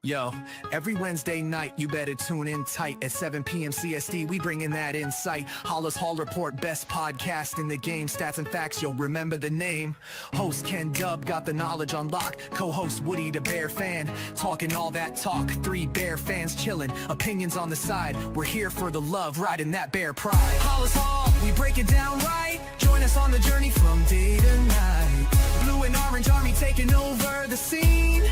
Yo, every Wednesday night, you better tune in tight. At 7 p.m. CST, we bring in that insight. Halas Hall Report, best podcast in the game. Stats and facts, you'll remember the name. Host Ken Dub got the knowledge on lock. Co-host Woody the Bear fan, talking all that talk. 3 Bear fans chilling, opinions on the side. We're here for the love, riding that Bear pride. Halas Hall, we break it down right. Join us on the journey from day to night. Blue and orange army taking over the scene.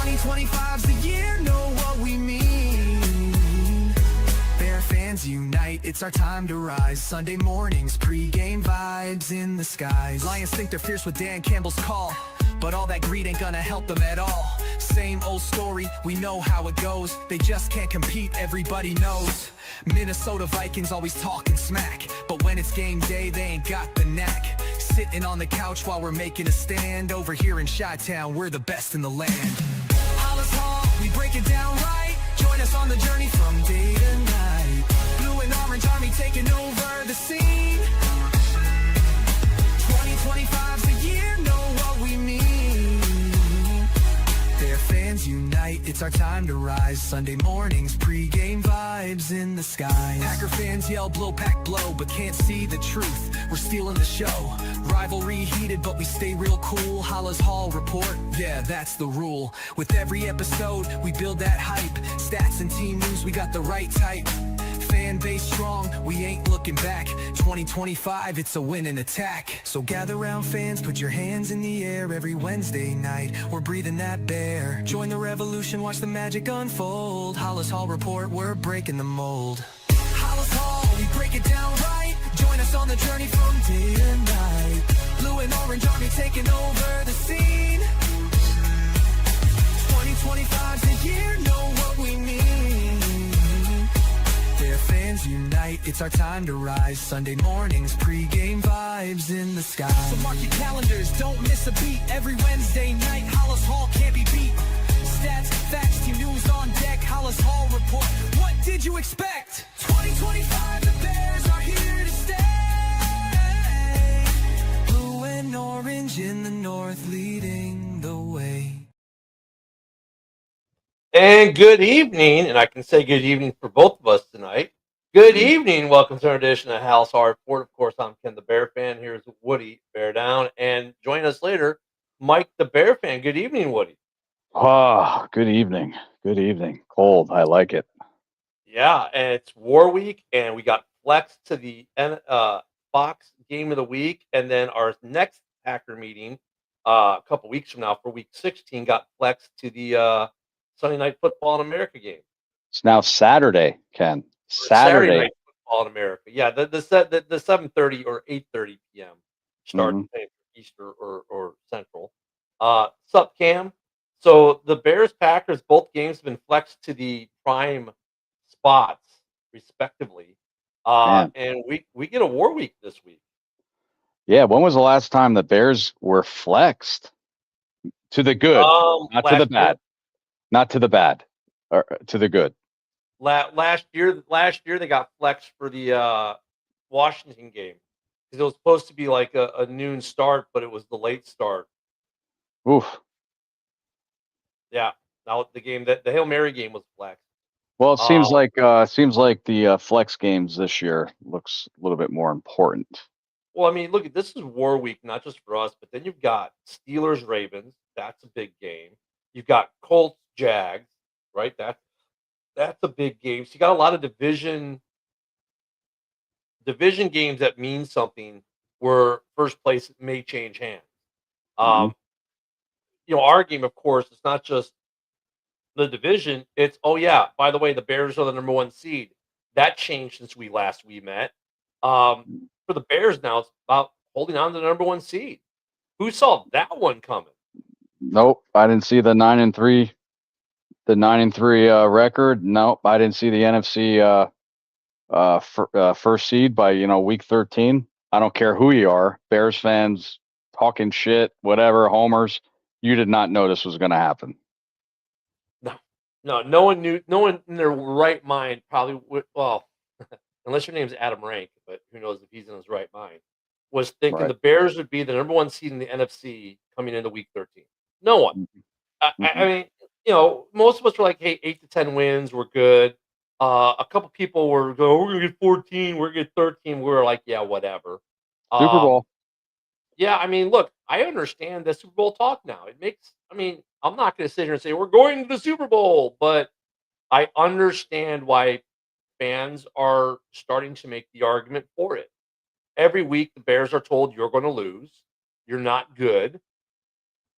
2025's the year, know what we mean. Bear fans unite, it's our time to rise. Sunday mornings, pre-game vibes in the skies. Lions think they're fierce with Dan Campbell's call, but all that greed ain't gonna help them at all. Same old story, we know how it goes. They just can't compete, everybody knows. Minnesota Vikings always talking smack, but when it's game day, they ain't got the knack. Sitting on the couch while we're making a stand. Over here in Chi-Town, we're the best in the land. Halas Hall, we break it down right. Join us on the journey from day to night. Blue and orange army taking over the scene. 2025's the year, know what we mean. Bear fans unite, it's our time to rise. Sunday mornings, pre-game vibes in the skies. Packer fans yell blow pack blow, but can't see the truth. We're stealing the show. Rivalry heated, but we stay real cool. Halas Hall Report, yeah, that's the rule. With every episode, we build that hype. Stats and team news, we got the right type. Fan base strong, we ain't looking back. 2025, it's a winning attack. So gather round fans, put your hands in the air. Every Wednesday night, we're breathing that bear. Join the revolution, watch the magic unfold. Halas Hall Report, we're breaking the mold. Halas Hall, we break it down right. Join us on the journey from day to night. Blue and orange army taking over the scene. 2025's the year, know what we mean. Bear fans unite, it's our time to rise. Sunday mornings, pre-game vibes in the sky. So mark your calendars, don't miss a beat. Every Wednesday night, Halas Hall can't be beat. Stats, facts, team news on deck. Halas Hall Report, what did you expect? 2025, the Bears are here to stay. Blue and orange in the north, leading the way. And good evening, and I can say good evening for both of us tonight. Good evening, welcome to our edition of Halas Hall Report. Of course, I'm Ken the Bear fan. Here's Woody Bear Down, and join us later, Mike the Bear fan. Good evening, Woody. Ah, good evening. Good evening. Cold. I like it. Yeah, and it's War Week, and we got flexed to the Fox Game of the Week, and then our next Packer meeting a couple weeks from now for Week 16 got flexed to the Sunday Night Football in America game. It's now Saturday, Ken. Saturday Night Football in America. Yeah, the 7:30 or 8:30 p.m. start Eastern or Central. Sup, Cam? So the Bears Packers, both games have been flexed to the prime spots respectively. And we get a War Week this week. Yeah, when was the last time the Bears were flexed? To the good, not to the bad. Not to the bad, or to the good. Last year they got flexed for the Washington game because it was supposed to be like a noon start, but it was the late start. Oof. Yeah. Now the game the Hail Mary game was flexed. Well, it seems like the flex games this year looks a little bit more important. Well, I mean, look, this is War Week, not just for us, but then you've got Steelers Ravens. That's a big game. You've got Colts Jags, right? That's a big game. So you got a lot of division games that mean something where first place may change hands. Our game, of course, it's not just the division. It's, oh yeah, by the way, the Bears are the number 1 seed. That changed since we met. For the Bears now, it's about holding on to the number 1 seed. Who saw that one coming? Nope, I didn't see the 9-3. The 9-3 record. Nope, I didn't see the NFC first seed by week 13. I don't care who you are, Bears fans talking shit, whatever, homers. You did not know this was going to happen. No one knew. No one in their right mind probably would. Well, unless your name's Adam Rank, but who knows if he's in his right mind, was thinking the Bears would be the number 1 seed in the NFC coming into Week 13. No one. I mean, most of us were like, "Hey, 8 to 10 wins, we're good." A couple people were going, "We're gonna get 14, we're gonna get 13." We were like, "Yeah, whatever." Super Um, Bowl. yeah, I mean, look, I understand the Super Bowl talk now. I'm not gonna sit here and say we're going to the Super Bowl, but I understand why fans are starting to make the argument for it. Every week, the Bears are told you're gonna lose, you're not good.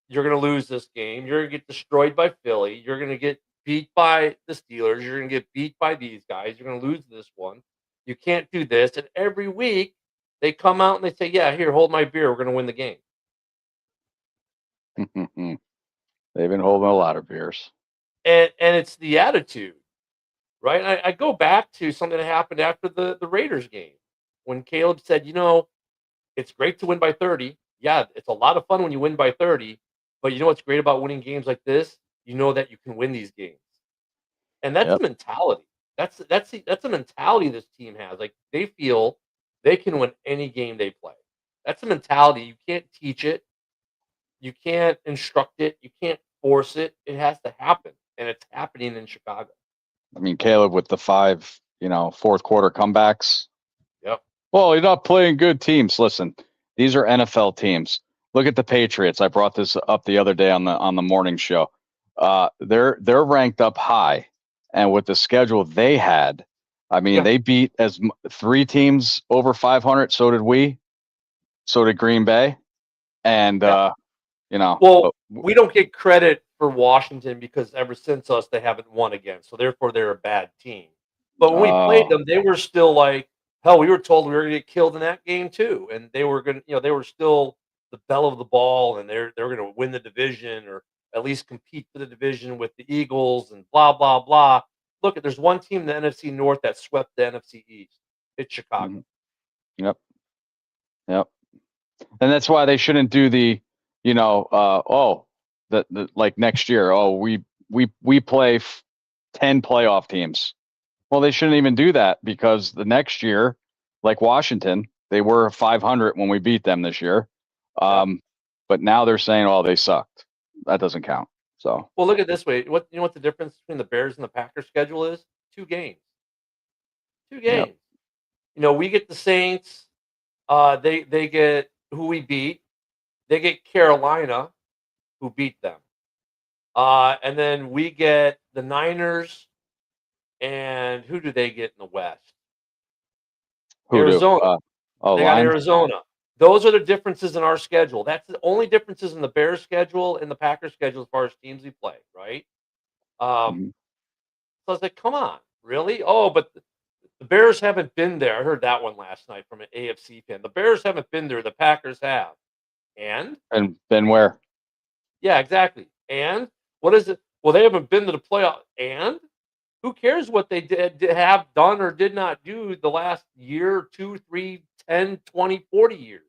You're gonna lose this game. You're gonna get destroyed by Philly. You're gonna get beat by the Steelers. You're gonna get beat by these guys. You're gonna lose this one. You can't do this. And every week they come out and they say, "Yeah, here, hold my beer. We're gonna win the game." They've been holding a lot of beers. And it's the attitude, right? I go back to something that happened after the Raiders game when Caleb said, "It's great to win by 30. Yeah, it's a lot of fun when you win by 30. But you know what's great about winning games like this? You know that you can win these games." And that's Yep. the mentality. That's a mentality this team has. Like, they feel they can win any game they play. That's a mentality. You can't teach it. You can't instruct it. You can't force it. It has to happen, and it's happening in Chicago. I mean, Caleb with the 5, fourth quarter comebacks. Yep. Well, you're not playing good teams. Listen, these are NFL teams. Look at the Patriots. I brought this up the other day on the morning show. They're ranked up high, and with the schedule they had, I mean, Yeah. they beat 3 teams over 500. So did we. So did Green Bay, and Yeah. but Well, we don't get credit for Washington because ever since us, they haven't won again. So therefore, they're a bad team. But when we played oh, them, they were still like, hell, we were told we were going to get killed in that game too, and they were going to, they were still the belle of the ball, and they were going to win the division or at least compete for the division with the Eagles and blah blah blah. Look, there's one team in the NFC North that swept the NFC East. It's Chicago. mhm. Yep, yep. And that's why they shouldn't do the like next year. Oh, we play 10 playoff teams. Well, they shouldn't even do that because the next year, like Washington, they were 500 when we beat them this year. Yeah. But now they're saying, oh, they sucked. That doesn't count. So, Well, look at it this way. What the difference between the Bears and the Packers schedule is? 2 games. Two yep. games. We get the Saints. They get who we beat. They get Carolina, who beat them. And then we get the Niners, and who do they get in the West? Who do? Arizona. They got Lions? Arizona. Those are the differences in our schedule. That's the only differences in the Bears schedule and the Packers schedule as far as teams we play, right? Um, Mhm. so I was like, come on, really? Oh, but the Bears haven't been there. I heard that one last night from an AFC fan. The Bears haven't been there. The Packers have. And And then where? yeah, exactly. And what is it? Well, they haven't been to the playoff. And who cares what they have done or did not do the last year, 2, 3, 10, 20, 40 years?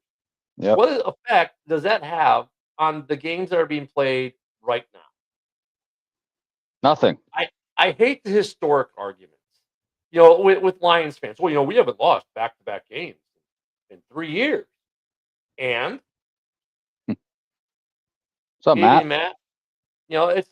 Yep. What effect does that have on the games that are being played right now? Nothing. I hate the historic arguments. With Lions fans. Well, we haven't lost back-to-back games in 3 years. And What's up, Katie Matt? and Matt,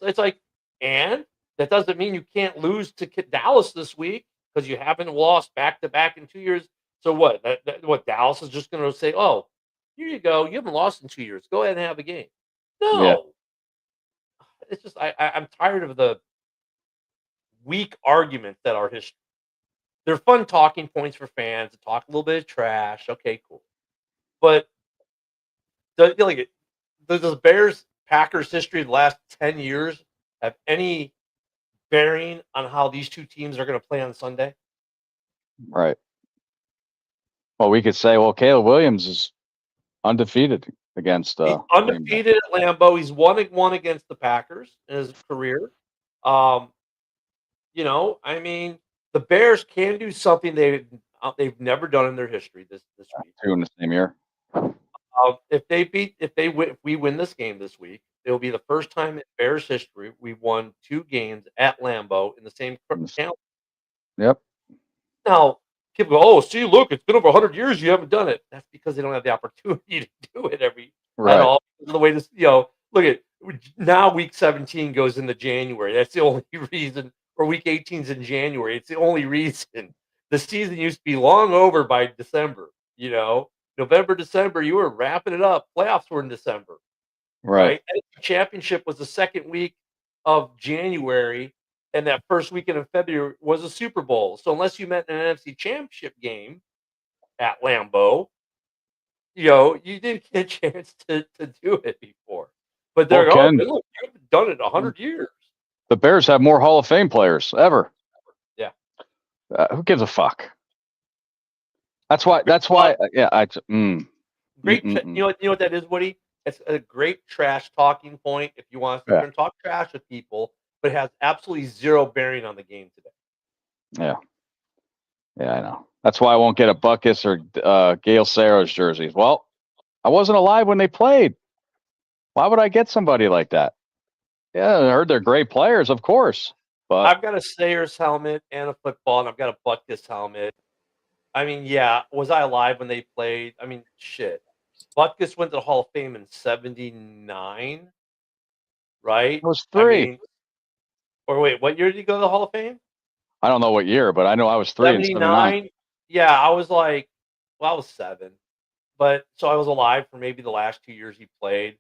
it's like, and that doesn't mean you can't lose to Dallas this week because you haven't lost back-to-back in 2 years. So what? What, Dallas is just going to say, "Oh, here you go. You haven't lost in 2 years. Go ahead and have a game." Yeah. No. It's just I'm tired of the weak arguments that are history. They're fun talking points for fans to talk a little bit of trash. Okay, cool. But like, does the Bears Packers history of the last 10 years have any bearing on how these two teams are going to play on Sunday? Right. Well, we could say, well, Caleb Williams is undefeated against He's Green Bay. undefeated at Lambeau. He's 1-1 against the Packers in his career. Um, I mean, the Bears can do something they've never done in their history this week. 2 in the same year. If we win this game this week, it'll be the first time in Bears history we've won 2 games at Lambeau in the same calendar. Yep. Now, people go, "Oh, see, look, it's been over 100 years you haven't done it." That's because they don't have the opportunity to do it at Right. all. The way this, look at Now week 17 goes into January. That's the only reason, or week 18 is in January. It's the only reason. The season used to be long over by December. November, December, you were wrapping it up. Playoffs were in December, Right. right? NFC Championship was the second week of January, and that first weekend of February was a Super Bowl. So unless you met in an NFC Championship game at Lambeau, you didn't get a chance to do it before. But Well, they're like, "Oh, Ken, but look, you've done it 100 years." the Bears have more Hall of Fame players ever. Yeah. Who gives a fuck? That's why. Yeah. Great you know what that is, Woody? It's a great trash talking point if you want to sit Yeah. there and talk trash with people, but it has absolutely zero bearing on the game today. Yeah. Yeah, I know. That's why I won't get a Buckus or Gale Sayers jerseys. Well, I wasn't alive when they played. Why would I get somebody like that? Yeah, I heard they're great players, of course. But I've got a Sayers helmet and a football, and I've got a Butkus helmet. I mean, yeah, was I alive when they played? I mean, shit. Butkus went to the Hall of Fame in 79, right? I was I 3. mean, or wait, what year did he go to the Hall of Fame? I don't know what year, but I know I was 3 in 79. 79? Yeah, I was like, well, I was 7. But so I was alive for maybe the last 2 years he played.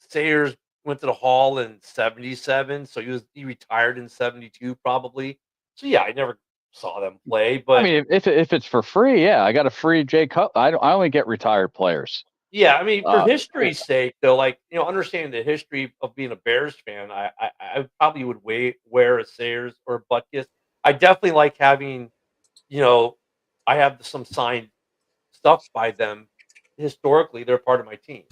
Sayers went to the Hall in 77, so he retired in 72 probably. So yeah, I never saw them play, I but mean, if it's for free, yeah, I got a free Jay Cutler. I only get retired players. yeah, I mean, for Uh, history's sake, though, like understanding the history of being a Bears fan, I probably would wear a Sayers or a Butkus. I definitely like having, you know, I have some signed stuff by them. Historically, they're part of my team.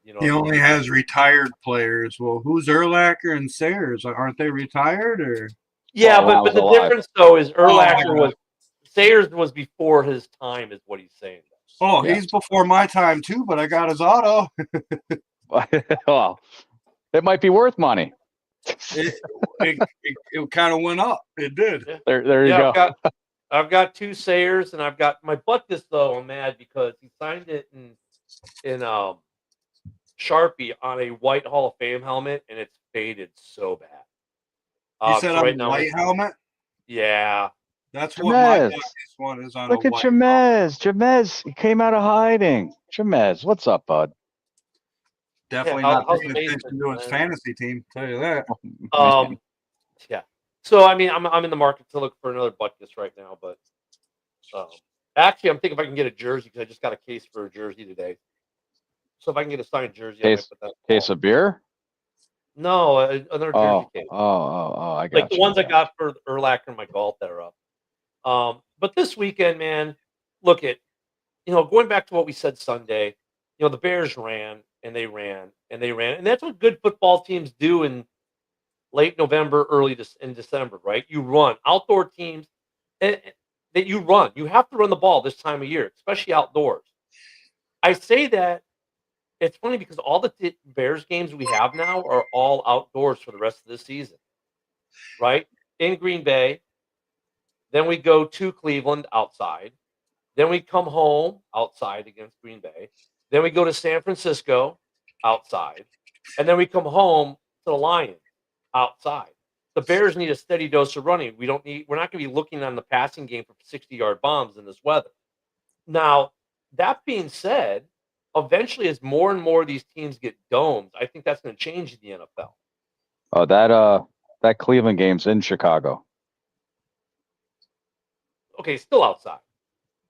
You know He what I mean? only has retired players. Well, who's Urlacher and Sayers? Aren't they retired or? Yeah, when I but was the alive. difference though is Oh, I Urlacher got was Sayers was before his time, is what he's saying. Oh, Yeah. he's before my time too, but I got his auto. Well, it might be worth money. It kind of went up. It did. Yeah, There you yeah. go. I've got 2 Sayers, and I've got my Butkus though. I'm mad because he signed it in Sharpie on a white Hall of Fame helmet, and it's faded so bad. You said So on right a now, white helmet. yeah, That's what my Jamez. Buckus one is on Look a at white. Jamez. Jamez, he came out of hiding. Jamez, what's up, bud? Definitely Yeah, not how's paying the attention basement, to his man? fantasy team. Tell you that. Yeah. So I mean, I'm in the market to look for another Butkus right now, but actually, I'm thinking if I can get a jersey because I just got a case for a jersey today. So if I can get a signed jersey, I might put that. Case of beer? No, another jersey case, I got like the you. ones I got for Urlacher and my golf that are up. But this weekend, man, look at going back to what we said Sunday. The Bears ran and they ran and they ran, and that's what good football teams do in late November, in December, right? You run outdoor teams that you run. You have to run the ball this time of year, especially outdoors. I say that it's funny because all the Bears games we have now are all outdoors for the rest of the season, right? In Green Bay, then we go to Cleveland outside, then we come home outside against Green Bay, then we go to San Francisco outside, and then we come home to the Lions outside. The Bears need a steady dose of running. We're not going to be looking on the passing game for 60-yard bombs in this weather. Now, that being said, eventually as more and more of these teams get domes, I think that's going to change in the NFL. Oh, that Cleveland game's in Chicago. Okay, still outside.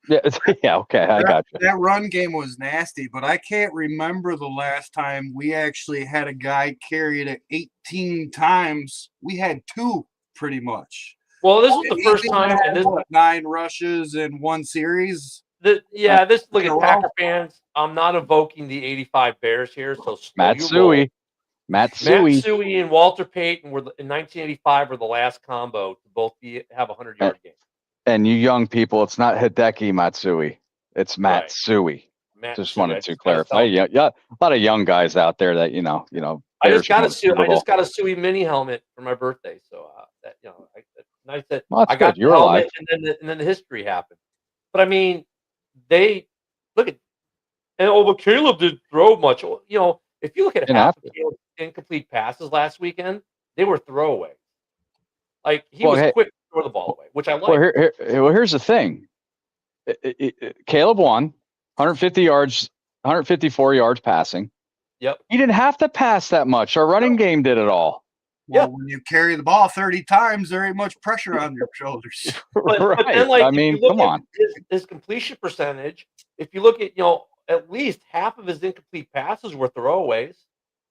Yeah, yeah, okay, I got you. That run game was nasty, but I can't remember the last time we actually had a guy carry it 18 times. We had 2 pretty much. Well, this was the He first did time, have, and this 9 rushes in one series. look in a at row. Packer fans. I'm not evoking the '85 Bears here, so slow Matt your roll. Suey. Matt Suey and Walter Payton were in 1985 were the last combo to both have a 100-yard game. And you young people, it's not Hideki Matsui. It's Matt Suey. Just wanted to clarify. Yeah, a lot of young guys out there that I just got Bears a Suey mini helmet for my birthday, so nice that Well, that's I got good. You're the helmet, alive. and then the history happened. But I mean, they look at but Caleb didn't throw much. If you look at Didn't half have of to. Caleb's incomplete passes last weekend, they were throwaways. Like, he Well, was hey, quick to throw the ball away, which I well, like. here's the thing. Caleb won 150 yards, 154 yards passing. Yep. He didn't have to pass that much. Our running game did it all. Well, Yeah. when you carry the ball 30 times, there ain't much pressure on your shoulders. But Right. then, like, I if mean, you look come at on. his completion percentage, if you look at, at least half of his incomplete passes were throwaways.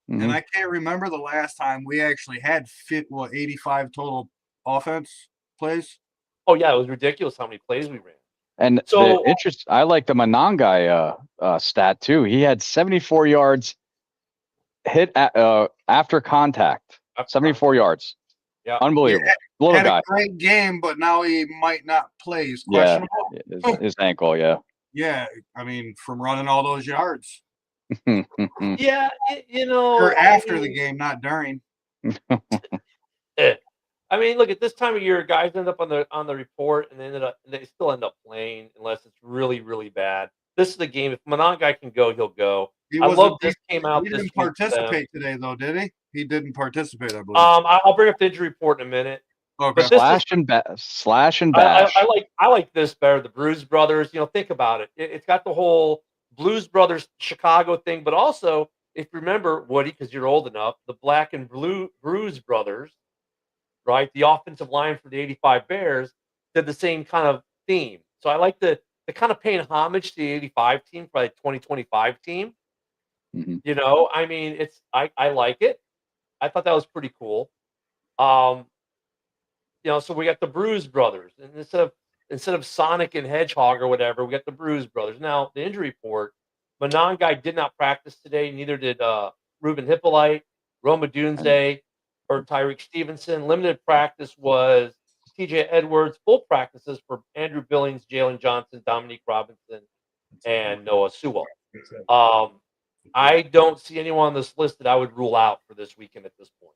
Mhm. And I can't remember the last time we actually had 85 total offense plays. Oh, yeah, it was ridiculous how many plays we ran. And So I like the Monangai stat too. He had 74 yards hit after contact. 74 yards. Yeah. Unbelievable. Yeah, Little had guy. a great game, but now he might not play. He's Yeah. questionable. His ankle. Yeah. Yeah, I mean, from running all those yards. Yeah, Or after the game, not during. I mean, look, at this time of year, guys end up on the report and they still end up playing unless it's really, really bad. This is the game. If Monangai can go, he'll go. He I wasn't. love this came out He this didn't week for them. participate today, though, did he? He didn't participate, I believe. I'll bring up the injury report in a minute. Okay. But this is slash and bash. I like this better. The Bruise Brothers. Think about it. It's got the whole Blues Brothers Chicago thing, but also, if you remember, Woody, because you're old enough, the Black and Blue Bruise Brothers, right? The offensive line for the '85 Bears did the same kind of theme. So I like the kind of paying homage to the '85 team for the 2025 team. Mhm. I mean, I like it. I thought that was pretty cool. So we got the Bruise Brothers, and instead of Sonic and Hedgehog or whatever, we got the Bruise Brothers. Now, the injury report: Monangai did not practice today. Neither did Ruben Hippolyte, Roma Dunze, or Tyreek Stevenson. Limited practice was T.J. Edwards. Full practices for Andrew Billings, Jalen Johnson, Dominique Robinson, and Noah Sewell. I don't see anyone on this list that I would rule out for this weekend at this point.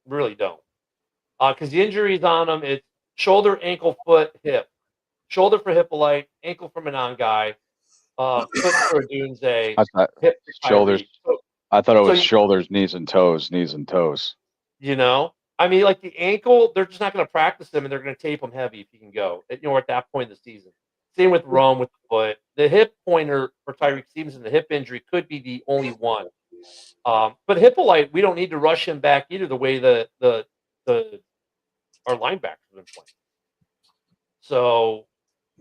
Really don't. Because the injuries on them, it's shoulder, ankle, foot, hip. Shoulder for Hippolyte, ankle for Monangai, foot for Dunze, I thought hip for shoulders. Tyreek. I thought it was shoulders, knees, and toes. I mean, like the ankle, they're just not going to practice them, and they're going to tape them heavy if you can go. At that point in the season. Same with Rome with the foot. The hip pointer for Tyreek Stevenson, the hip injury could be the only one. But Hippolyte, we don't need to rush him back either. The way our linebackers have been playing. So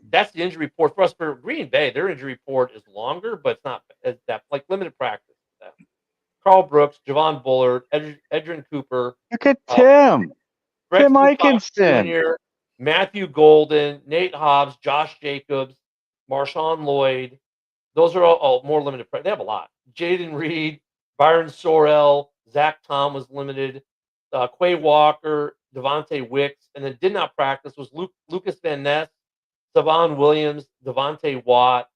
that's the injury report for us. For Green Bay, their injury report is longer, but it's not as that like limited practice. Carl Brooks, Javon Bullard, Edrin Cooper. Look at Tim. Tim Eikenson. Jr., Matthew Golden, Nate Hobbs, Josh Jacobs, Marshawn Lloyd. Those are all more limited. They have a lot. Jaden Reed, Byron Sorrell, Zach Tom was limited. Quay Walker, Devontae Wicks, and then did not practice was Lucas Van Ness, Savon Williams, Devontae Watt,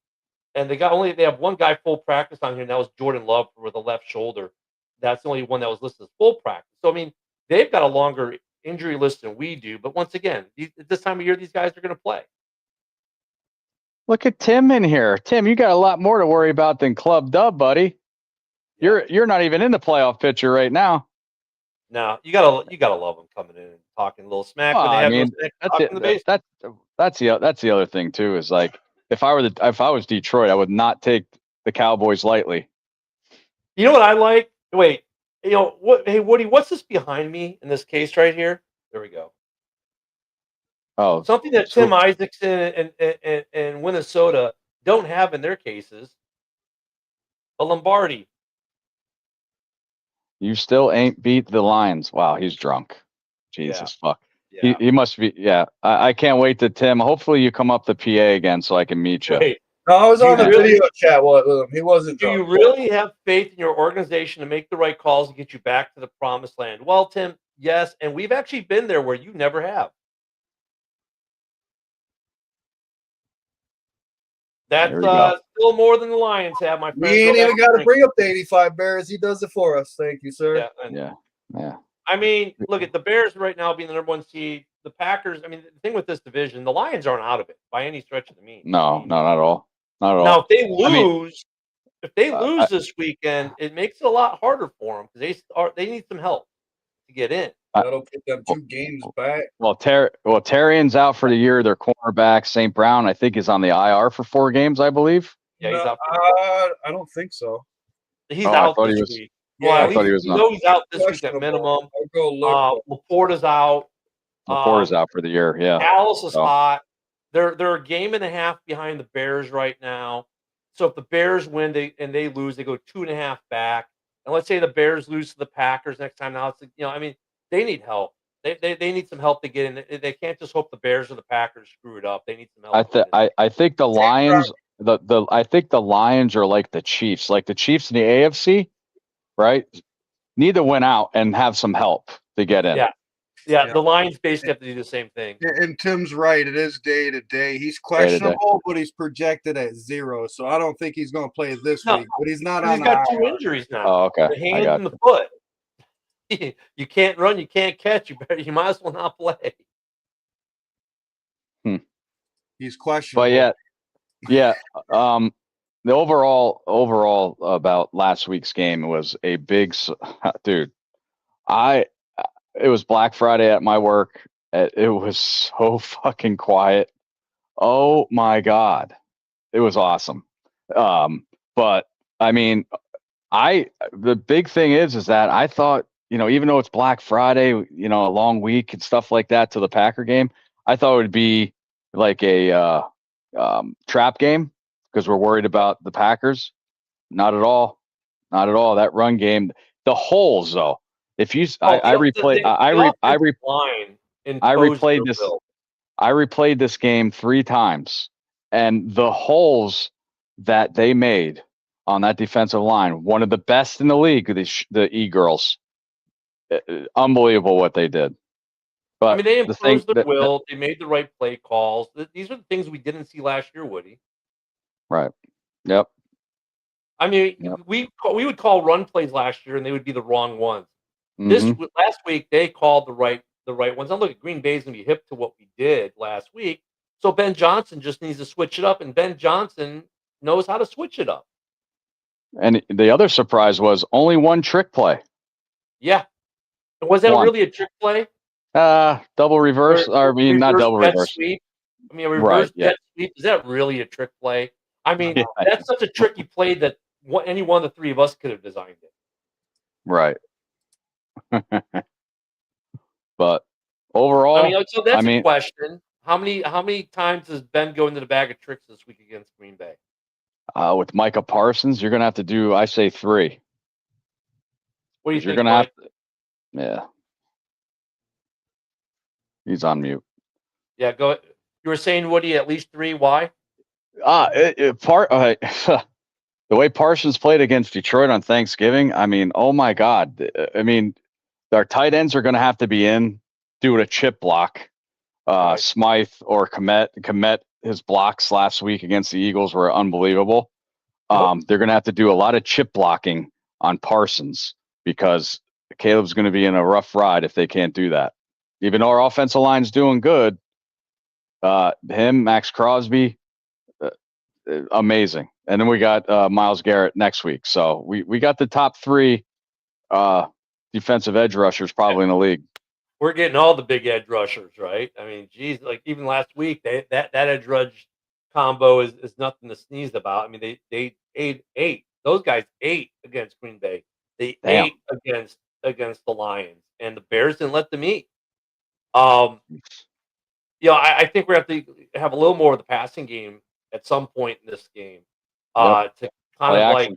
and they have one guy full practice on here, and that was Jordan Love for the left shoulder. That's the only one that was listed as full practice. So I mean, they've got a longer injury list than we do. But once again, at this time of year, these guys are going to play. Look at Tim in here. Tim, you got a lot more to worry about than Club Dub, buddy. You're not even in the playoff picture right now. No, you gotta love them coming in and talking a little smack. Well, when they I have mean, that's the other thing too. Is like if I was Detroit, I would not take the Cowboys lightly. You know what I like? Wait, what? Hey, Woody, what's this behind me in this case right here? There we go. Oh, something that Tim Isaacson and Minnesota don't have in their cases. A Lombardi. You still ain't beat the Lions. Wow, he's drunk. Jesus fuck. Yeah. He must be. Yeah, I can't wait to Tim. Hopefully you come up the PA again so I can meet you. Wait, no, I was on the video chat with him. He wasn't drunk. Do you really have faith in your organization to make the right calls and get you back to the promised land? Well, Tim, yes, and we've actually been there where you never have. That's still more than the Lions have, my friend. We ain't even got to bring up the 85 Bears. He does it for us. Thank you, sir. Yeah. I mean, look at the Bears right now being the number 1 seed. The Packers. I mean, the thing with this division, the Lions aren't out of it by any stretch of the mean. No, not at all. Not at all. Now, if they I mean, lose, this weekend, it makes it a lot harder for them because they need some help to get in. That'll put them 2 games back. Terrian's out for the year. Their cornerback, St. Brown, I think, is on the IR for 4 games, I believe. Yeah, he's No, out. I don't think so. He's Oh, I out thought this he was. week. Yeah, Well, I at thought least he was we not. know he's out this week at Questionable. minimum. I'll go look. Laporta's out. Laporta's out for the year. Yeah. Halas is So, hot. They're a game and a half behind the Bears right now. So if the Bears win they lose, they go 2.5 back. And let's say the Bears lose to the Packers next time. Now I mean, they need help. They need some help to get in. They can't just hope the Bears or the Packers screw it up. They need some help. I think the Lions. I think the Lions are like the Chiefs. Like the Chiefs in the AFC, right? Need to win out and have some help to get in. Yeah. The Lions basically have to do the same thing. And Tim's right. It is day to day. He's questionable, but he's projected at 0. So I don't think he's going to play this week. But he's not on. He's got 2 injuries now. Oh, okay. The hand and the foot. You can't run. You can't catch. You might as well not play. He's questionable. But yeah. The overall about last week's game was a big dude. It was Black Friday at my work. It was so fucking quiet. Oh my God. It was awesome. But I mean, the big thing is that I thought, even though it's Black Friday, a long week and stuff like that to the Packer game, I thought it would be like a trap game because we're worried about the Packers. Not at all. Not at all. That run game, the holes though. If you, I replayed this game 3 times, and the holes that they made on that defensive line, one of the best in the league, the E-girls, unbelievable what they did. But I mean, they imposed their will. They made the right play calls. These are the things we didn't see last year, Woody. Right. Yep. I mean, we would call run plays last year, and they would be the wrong ones. Last week, they called the right ones. Now look, at Green Bay's gonna be hip to what we did last week. So Ben Johnson just needs to switch it up, and Ben Johnson knows how to switch it up. And the other surprise was only 1 trick play. Yeah. And was that really a trick play? Double reverse. Not double reverse. Sweep. I mean, a reverse jet sweep. Is that really a trick play? I mean, that's such a tricky play that any one of the 3 of us could have designed it. Right. But overall, I mean, so that's a question. How many times does Ben go into the bag of tricks this week against Green Bay? With Micah Parsons, you're gonna have to do, I say 3. What do you think? You're gonna have to, yeah. He's on mute. Yeah, go. You were saying, Woody, at least 3. Why? The way Parsons played against Detroit on Thanksgiving, I mean, oh my God. I mean, our tight ends are going to have to be in doing a chip block. Smythe or Komet. Komet, his blocks last week against the Eagles were unbelievable. They're going to have to do a lot of chip blocking on Parsons because Caleb's going to be in a rough ride if they can't do that. Even though our offensive line's doing good, him, Max Crosby, amazing. And then we got Myles Garrett next week. So we got the top 3 defensive edge rushers probably in the league. We're getting all the big edge rushers, right? I mean, geez, like even last week, that edge rush combo is nothing to sneeze about. I mean, they ate. Those guys ate against Green Bay. They ate against the Lions, and the Bears didn't let them eat. I think we have to have a little more of the passing game at some point in this game to kind of like,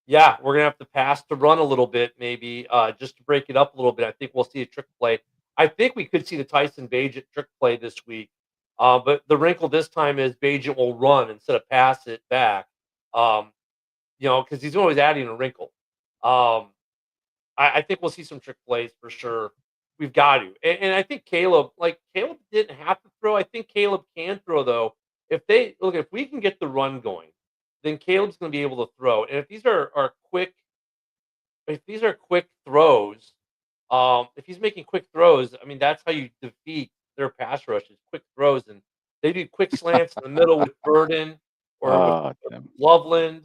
we're gonna have to pass to run a little bit, maybe just to break it up a little bit. I think we'll see a trick play. I think we could see the Tyson Bagent trick play this week, but the wrinkle this time is Bagent will run instead of pass it back. Because he's always adding a wrinkle. I think we'll see some trick plays for sure. We've got to. And I think Caleb didn't have to throw. I think Caleb can throw, though. If we can get the run going, then Caleb's going to be able to throw. And if these are quick throws, if he's making quick throws, I mean, that's how you defeat their pass rushes, quick throws. And they do quick slants in the middle with Burden or with Tim. Loveland.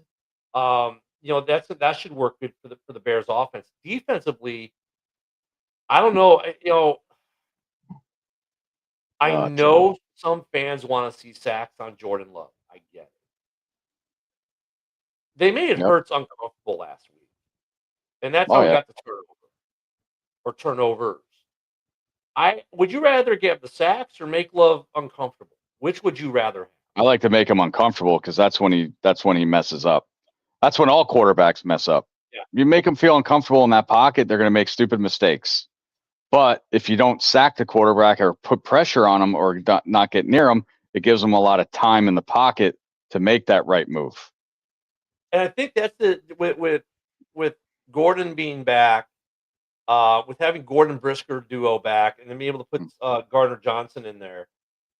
That should work good for the Bears offense. Defensively, I don't know. I Tim. know some fans want to see sacks on Jordan Love. I get it. They made Yep. Hurts uncomfortable last week, and that's Oh, how we yeah. got the turnover or turnovers. Would you rather get the sacks or make Love uncomfortable? Which would you rather have? I like to make him uncomfortable because that's when he messes up. That's when all quarterbacks mess up. Yeah. You make them feel uncomfortable in that pocket, they're going to make stupid mistakes. But if you don't sack the quarterback or put pressure on him or not get near him, it gives them a lot of time in the pocket to make that right move. And I think that's with Gordon being back, with having Gordon Brisker duo back, and then being able to put Gardner Johnson in there.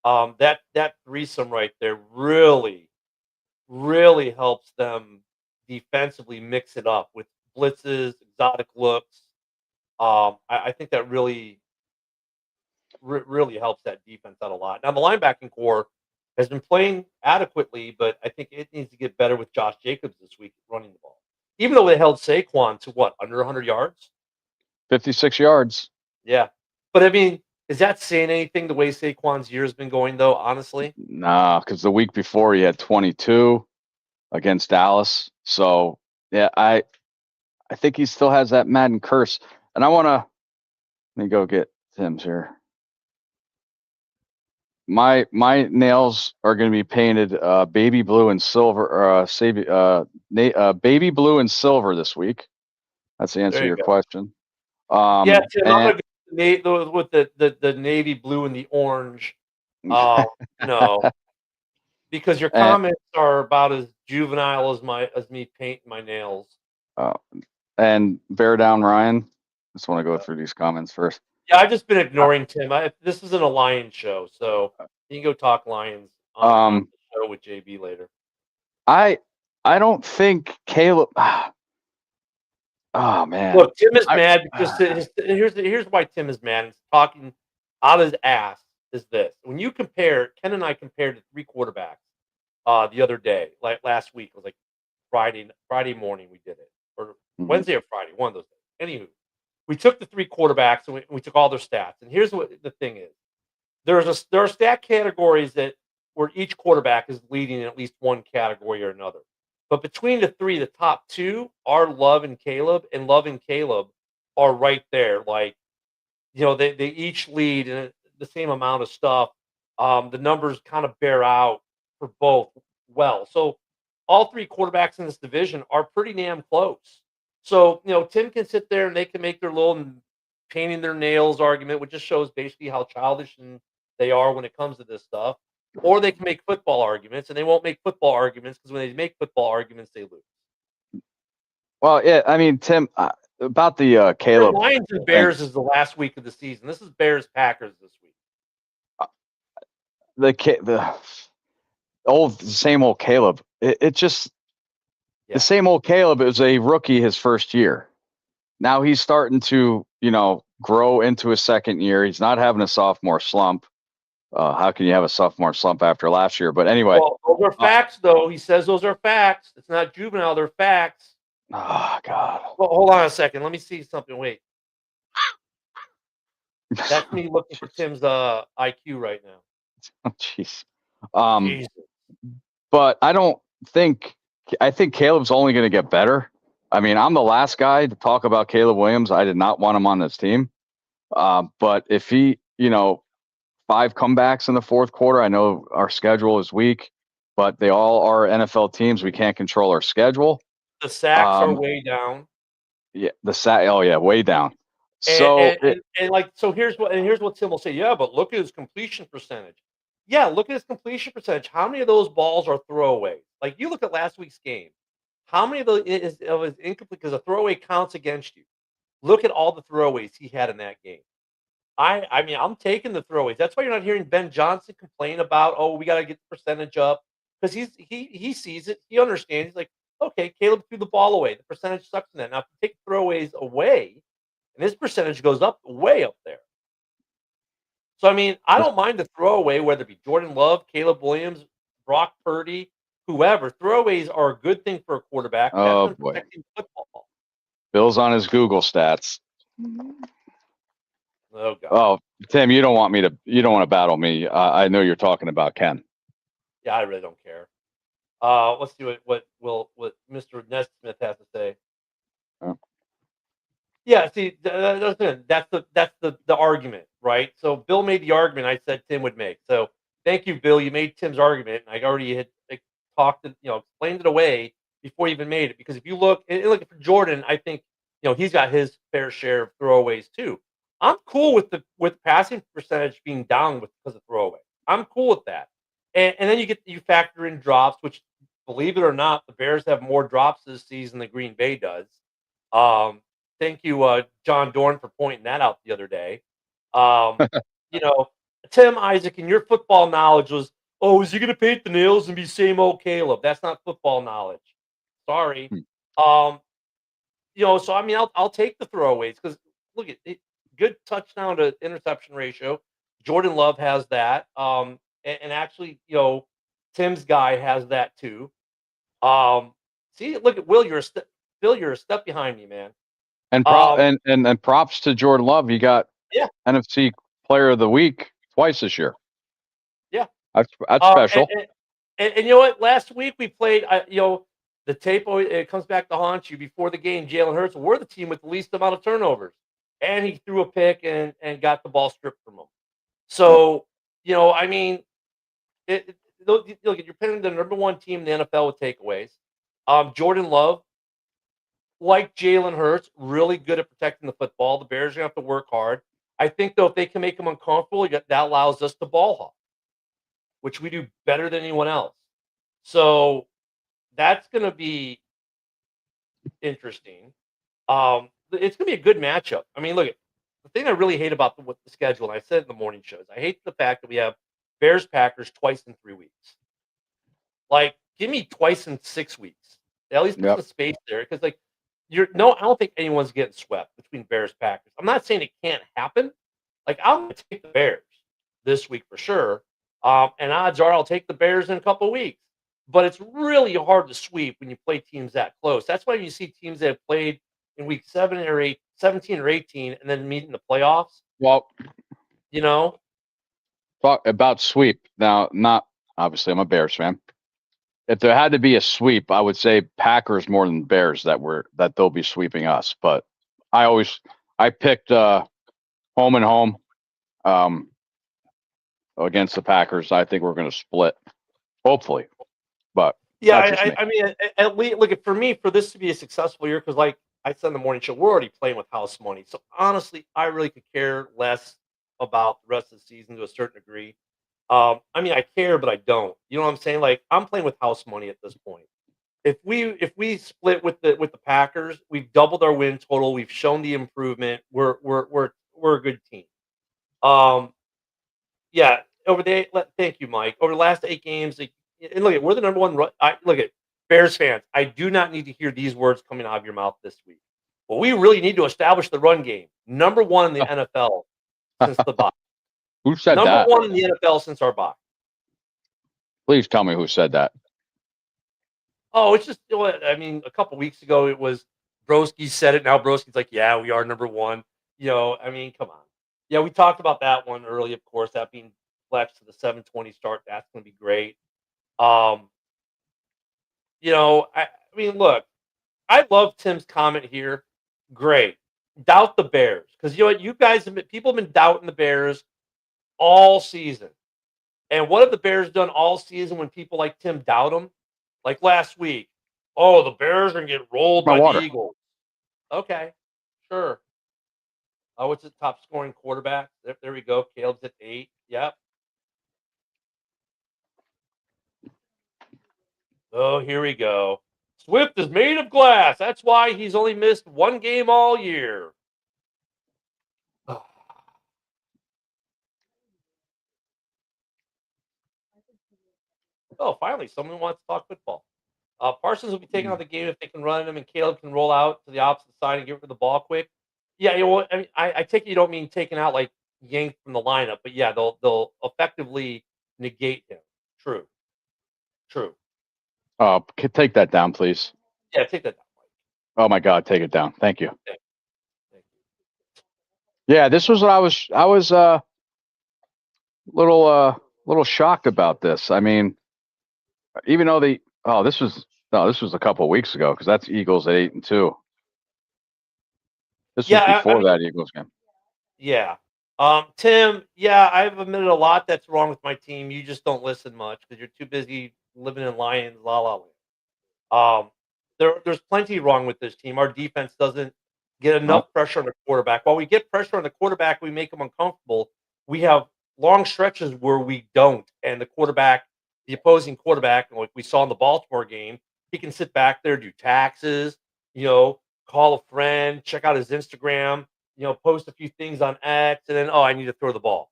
That threesome right there really, really helps them defensively mix it up with blitzes, exotic looks. I think that really, really helps that defense out a lot. Now the linebacking core has been playing adequately, but I think it needs to get better with Josh Jacobs this week running the ball. Even though they held Saquon to what, under 100 yards? 56 yards. Yeah. But I mean, is that saying anything the way Saquon's year has been going, though, honestly? Nah, because the week before he had 22 against Dallas. So, yeah, I think he still has that Madden curse. And let me go get Tim's here. My nails are going to be painted baby blue and silver, baby blue and silver this week. That's the answer to your question. Yeah, Tim, I'm gonna go with the navy blue and the orange. No, because your comments are about as juvenile as me painting my nails. And bear down, Ryan. Just want to go through these comments first. Yeah, I've just been ignoring Tim. This isn't a Lions show, so you can go talk Lions on the show with JB later. I don't think Caleb. Oh man! Look, Tim is mad because here's why Tim is mad. He's talking out of his ass. Is this when you compare? Ken and I compared the 3 quarterbacks the other day, like last week. It was like Friday morning we did it, or Wednesday or Friday, one of those days. Anywho, we took the 3 quarterbacks and we took all their stats. And here's what the thing is: there are stat categories where each quarterback is leading in at least one category or another. But between the top 2 are Love and Caleb, and Love and Caleb are right there. Like, they each lead in the same amount of stuff. The numbers kind of bear out for both well. So all 3 quarterbacks in this division are pretty damn close. So, Tim can sit there and they can make their little painting their nails argument, which just shows basically how childish they are when it comes to this stuff. Or they can make football arguments, and they won't make football arguments because when they make football arguments, they lose. Well, yeah, I mean, Tim, about the Caleb. The Lions and Bears is the last week of the season. This is Bears Packers this week. The same old Caleb. It just the same old Caleb is a rookie his first year. Now he's starting to grow into his second year. He's not having a sophomore slump. How can you have a sophomore slump after last year? But anyway. Well, those are facts, though. He says those are facts. It's not juvenile. They're facts. Oh, God. Well, hold on a second. Let me see something. Wait. That's me looking for Tim's IQ right now. Jeez. Jesus. But I think Caleb's only going to get better. I mean, I'm the last guy to talk about Caleb Williams. I did not want him on this team. But if he, 5 comebacks in the fourth quarter. I know our schedule is weak, but they all are NFL teams. We can't control our schedule. The sacks are way down. Yeah, Oh yeah, way down. And here's what Tim will say. Yeah, but look at his completion percentage. Yeah, look at his completion percentage. How many of those balls are throwaways? Like you look at last week's game. How many of those is incomplete? Because a throwaway counts against you. Look at all the throwaways he had in that game. I mean, I'm taking the throwaways. That's why you're not hearing Ben Johnson complain about, oh, we got to get the percentage up, because he sees it, he understands. He's like, okay, Caleb threw the ball away. The percentage sucks in that. Now, if you take throwaways away, and his percentage goes up way up there. So I mean, I don't mind the throwaway, whether it be Jordan Love, Caleb Williams, Brock Purdy, whoever, throwaways are a good thing for a quarterback. That's Oh been boy, protecting football. Bill's on his Google stats. Oh god. Oh, Tim, you don't want to battle me. I know you're talking about Ken. Yeah, I really don't care. Let's see what Mr. Nesmith has to say. Oh. Yeah, see, that's the argument, right? So Bill made the argument I said Tim would make. So thank you, Bill. You made Tim's argument, and I already had talked and explained it away before you even made it. Because if you look for Jordan, I think he's got his fair share of throwaways too. I'm cool with passing percentage being down because of throwaway. I'm cool with that, and then you factor in drops, which believe it or not, the Bears have more drops this season than Green Bay does. Um, Thank you, John Dorn, for pointing that out the other day. Um, you know, Tim Isaac, and your football knowledge was, oh, is he going to paint the nails and be same old Caleb? That's not football knowledge. Sorry. Um, so I mean, I'll take the throwaways because look at it, good touchdown to interception ratio. Jordan Love has that. And actually, Tim's guy has that too. See, look at Will. Phil, you're a step behind me, man. And Um, and props to Jordan Love. He got Yeah. NFC Player of the Week twice this year. Yeah. That's And, special. and you know what? Last week we played. The tape always it comes back to haunt you. Before the game, Jalen Hurts, we're the team with the least amount of turnovers, and he threw a pick and got the ball stripped from him. So I mean, look, you're playing the number one team in the NFL with takeaways. Jordan Love, like Jalen Hurts, really good at protecting the football. The Bears are gonna have to work hard. I think though, if they can make him uncomfortable, that allows us to ball hawk, which we do better than anyone else. So that's going to be interesting. It's going to be a good matchup. I mean, look, the thing I really hate about the schedule, and I said in the morning shows, I hate the fact that we have Bears Packers twice in 3 weeks. Like, give me twice in 6 weeks. At least put some space there because, I don't think anyone's getting swept between Bears Packers. I'm not saying it can't happen. Like, I'm going to take the Bears this week for sure. And odds are I'll take the Bears in a couple of weeks. But it's really hard to sweep when you play teams that close. That's why you see teams that have played in week 17 or 18 and then meet in the playoffs. Well, You know? talk about sweep. Now, not obviously I'm a Bears fan. If there had to be a sweep, I would say Packers more than Bears that they'll be sweeping us. But I picked home and home against the Packers. I think we're going to split, hopefully. But Yeah, that's just me. I mean, at least look for me for this to be a successful year because, like I said in the morning show, we're already playing with house money. So honestly, I really could care less about the rest of the season to a certain degree. I mean, I care, but I don't. You know what I'm saying? Like I'm playing with house money at this point. If we split with the Packers, we've doubled our win total. We've shown the improvement. We're a good team. Um, yeah, thank you, Mike. Over the last 8 games, and look, we're the number one. Look at Bears fans. I do not need to hear these words coming out of your mouth this week. Well, we really need to establish the run game. Number one in the NFL since the bye. Who said Number that? one in the NFL since our bye. Please tell me who said that. Oh, it's just, I mean, a couple weeks ago it was Broski said it. Now Broski's like, yeah, we are number one. I mean, come on. Yeah, we talked about that one early, of course, that being flexed to the 7:20 start. That's going to be great. I mean, look, I love Tim's comment here. Great. Doubt the Bears. Because you know what? People have been doubting the Bears all season. And what have the Bears done all season when people like Tim doubt them? Like last week. Oh, the Bears are going to get rolled My by water. the Eagles. Okay. Sure. Oh, what's the top scoring quarterback? There we go. Caleb's at 8. Yep. Oh, here we go. Swift is made of glass. That's why he's only missed 1 game all year. Oh, finally, someone wants to talk football. Parsons will be taking out the game if they can run him, and Caleb can roll out to the opposite side and get rid of the ball quick. Yeah, I mean, I take it you don't mean taken out like yanked from the lineup, but yeah, they'll effectively negate him. True. Take that down, please. Yeah, take that down. Oh my God, take it down. Thank you. Thank Yeah, this was what I was little shocked about this. I mean, even though this was a couple of weeks ago because that's Eagles at 8-2. This was Yeah, I before mean, that Eagles game. yeah. Tim, yeah, I've admitted a lot that's wrong with my team. You just don't listen much because you're too busy living in Lions, la la land. There's plenty wrong with this team. Our defense doesn't get enough Nope. pressure on the quarterback. While we get pressure on the quarterback, we make them uncomfortable. We have long stretches where we don't, and the opposing quarterback, like we saw in the Baltimore game, he can sit back there, do taxes, call a friend, check out his Instagram, post a few things on X, and then I need to throw the ball.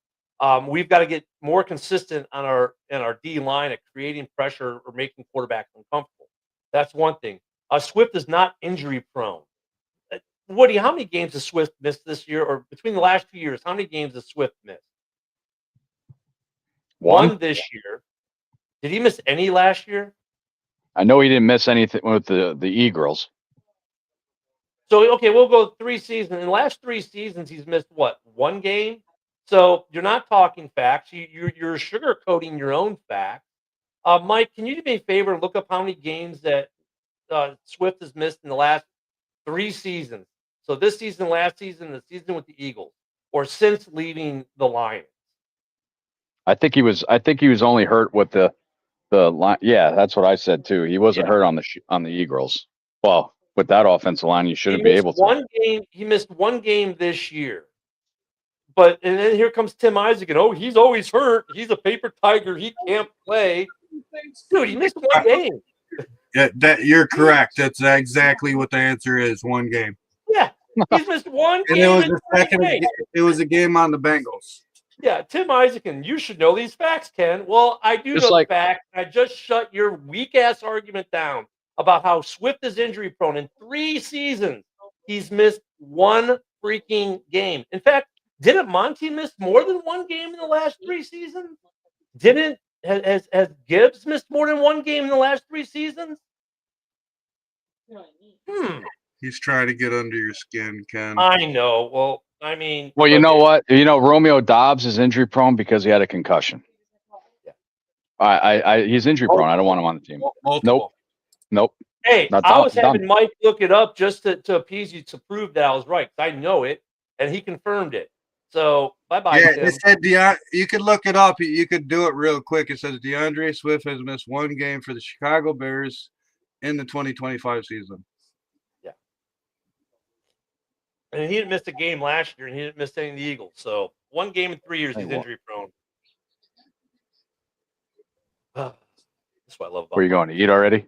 We've got to get more consistent on our D line at creating pressure or making quarterbacks uncomfortable. That's one thing. Swift is not injury prone. Woody, how many games has Swift missed this year, or between the last 2 years? How many games has Swift missed? One this year. Did he miss any last year? I know he didn't miss anything with the Eagles. So okay, we'll go 3 seasons. In the last 3 seasons, he's missed what? One game. So you're not talking facts. You're sugarcoating your own facts. Mike, can you do me a favor and look up how many games that Swift has missed in the last 3 seasons? So this season, last season, the season with the Eagles, or since leaving the Lions. I think he was only hurt with the line. Yeah, that's what I said too. He wasn't hurt on the Eagles. Well, with that offensive line, you shouldn't be able to. He missed one game this year. And then here comes Tim Isaac, and he's always hurt. He's a paper tiger. He can't play. Dude, he missed one game. Yeah, you're correct. That's exactly what the answer is. One game. Yeah, he's missed one And game. it was a game on the Bengals. Yeah, Tim Isaac, and you should know these facts, Ken. Well, I do know the facts. I just shut your weak-ass argument down about how Swift is injury-prone. In 3 seasons, he's missed one freaking game. In fact, didn't Monty miss more than one game in the last 3 seasons? Has Gibbs missed more than one game in the last 3 seasons? He's trying to get under your skin, Ken. I know. Well, I mean. Well, you know what? Romeo Dobbs is injury prone because he had a concussion. Yeah. He's injury prone. I don't want him on the team. Nope. Hey, I was having Mike look it up just to appease you to prove that I was right. I know it, and he confirmed it. So bye-bye. Yeah, Tim. it said you could look it up. You could do it real quick. It says DeAndre Swift has missed one game for the Chicago Bears in the 2025 season. Yeah. And he didn't miss a game last year, and he didn't miss any of the Eagles. So one game in 3 years, he's injury prone. That's what I love about. Where are you going to eat already?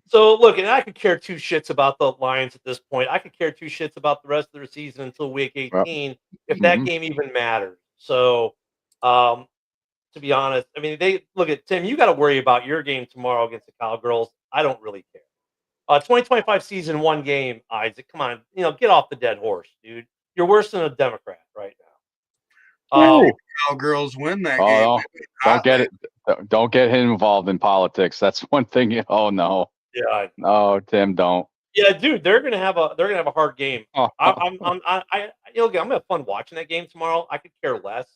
So look, and I could care 2 shits about the Lions at this point. I could care 2 shits about the rest of their season until week 18, if that game even matters. So, to be honest, I mean, look at Tim. You got to worry about your game tomorrow against the Cowgirls. I don't really care. 2025 season, 1 game. Isaac, come on, get off the dead horse, dude. You're worse than a Democrat right now. Cowgirls win that game. Don't get him involved in politics. That's one thing. Oh no. Yeah. No, Tim, don't. Yeah, dude, they're gonna have a hard game. I'm gonna have fun watching that game tomorrow. I could care less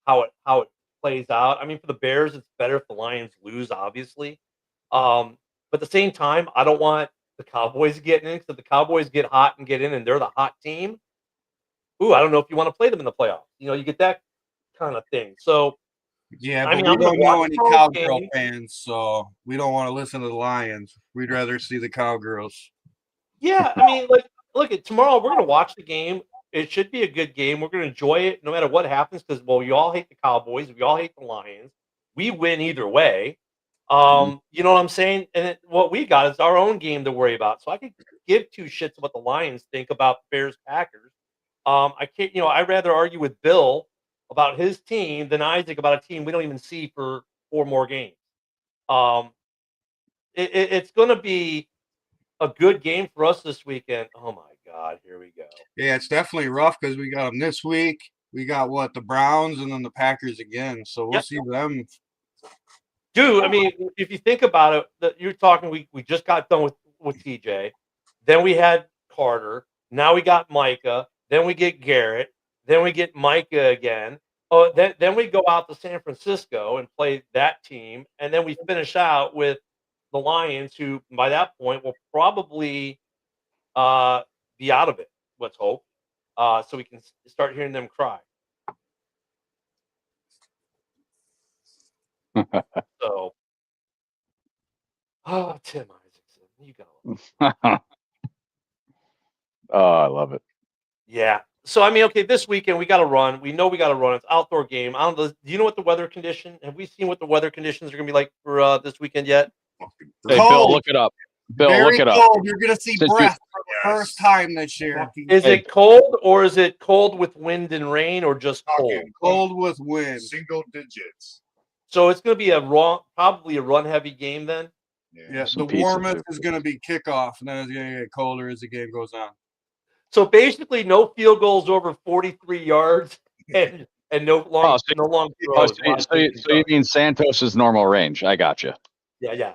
how it plays out. I mean, for the Bears, it's better if the Lions lose, obviously. But at the same time, I don't want the Cowboys getting in, because if the Cowboys get hot and get in, and they're the hot team, I don't know if you want to play them in the playoffs. You get that kind of thing. So. Yeah, but we don't know any Cowgirl fans, so we don't want to listen to the Lions. We'd rather see the Cowgirls. Yeah, I mean, look at tomorrow. We're going to watch the game. It should be a good game. We're going to enjoy it no matter what happens because, we all hate the Cowboys. We all hate the Lions. We win either way. You know what I'm saying? And what we got is our own game to worry about. So I could give 2 shits what the Lions think about Bears-Packers. I can't. I'd rather argue with Bill about his team than Isaac about a team we don't even see for 4 more games. It's going to be a good game for us this weekend. Oh my God, here we go. Yeah, it's definitely rough because we got them this week. We got the Browns and then the Packers again. So we'll see them. Dude, I mean, if you think about it, you're talking. We just got done with TJ, then we had Carter. Now we got Micah. Then we get Garrett. Then we get Micah again. Oh, then we go out to San Francisco and play that team, and then we finish out with the Lions, who by that point will probably uh, be out of it. Let's hope, so we can start hearing them cry. So, oh, Tim Isaacson, you got. Oh, I love it. Yeah. So I mean, okay, this weekend we got to run. We know we got to run. It's outdoor game. I don't know. Do you know what the weather condition? Have we seen what the weather conditions are going to be like for this weekend yet? Hey, Cold. Bill, look it up. Bill, Very look it up. cold. You're gonna see Since you- breath for the first time this year. Is Hey. it cold or is it cold with wind and rain or just cold? Cold with wind. Single digits. So it's going to be probably a run heavy game then. Yeah, Some the pizza, warmest too. is gonna be kickoff, and then it's gonna get colder as the game goes on. So basically, no field goals over 43 yards and no long throws. So you mean Santos's normal range? I got you. Yeah.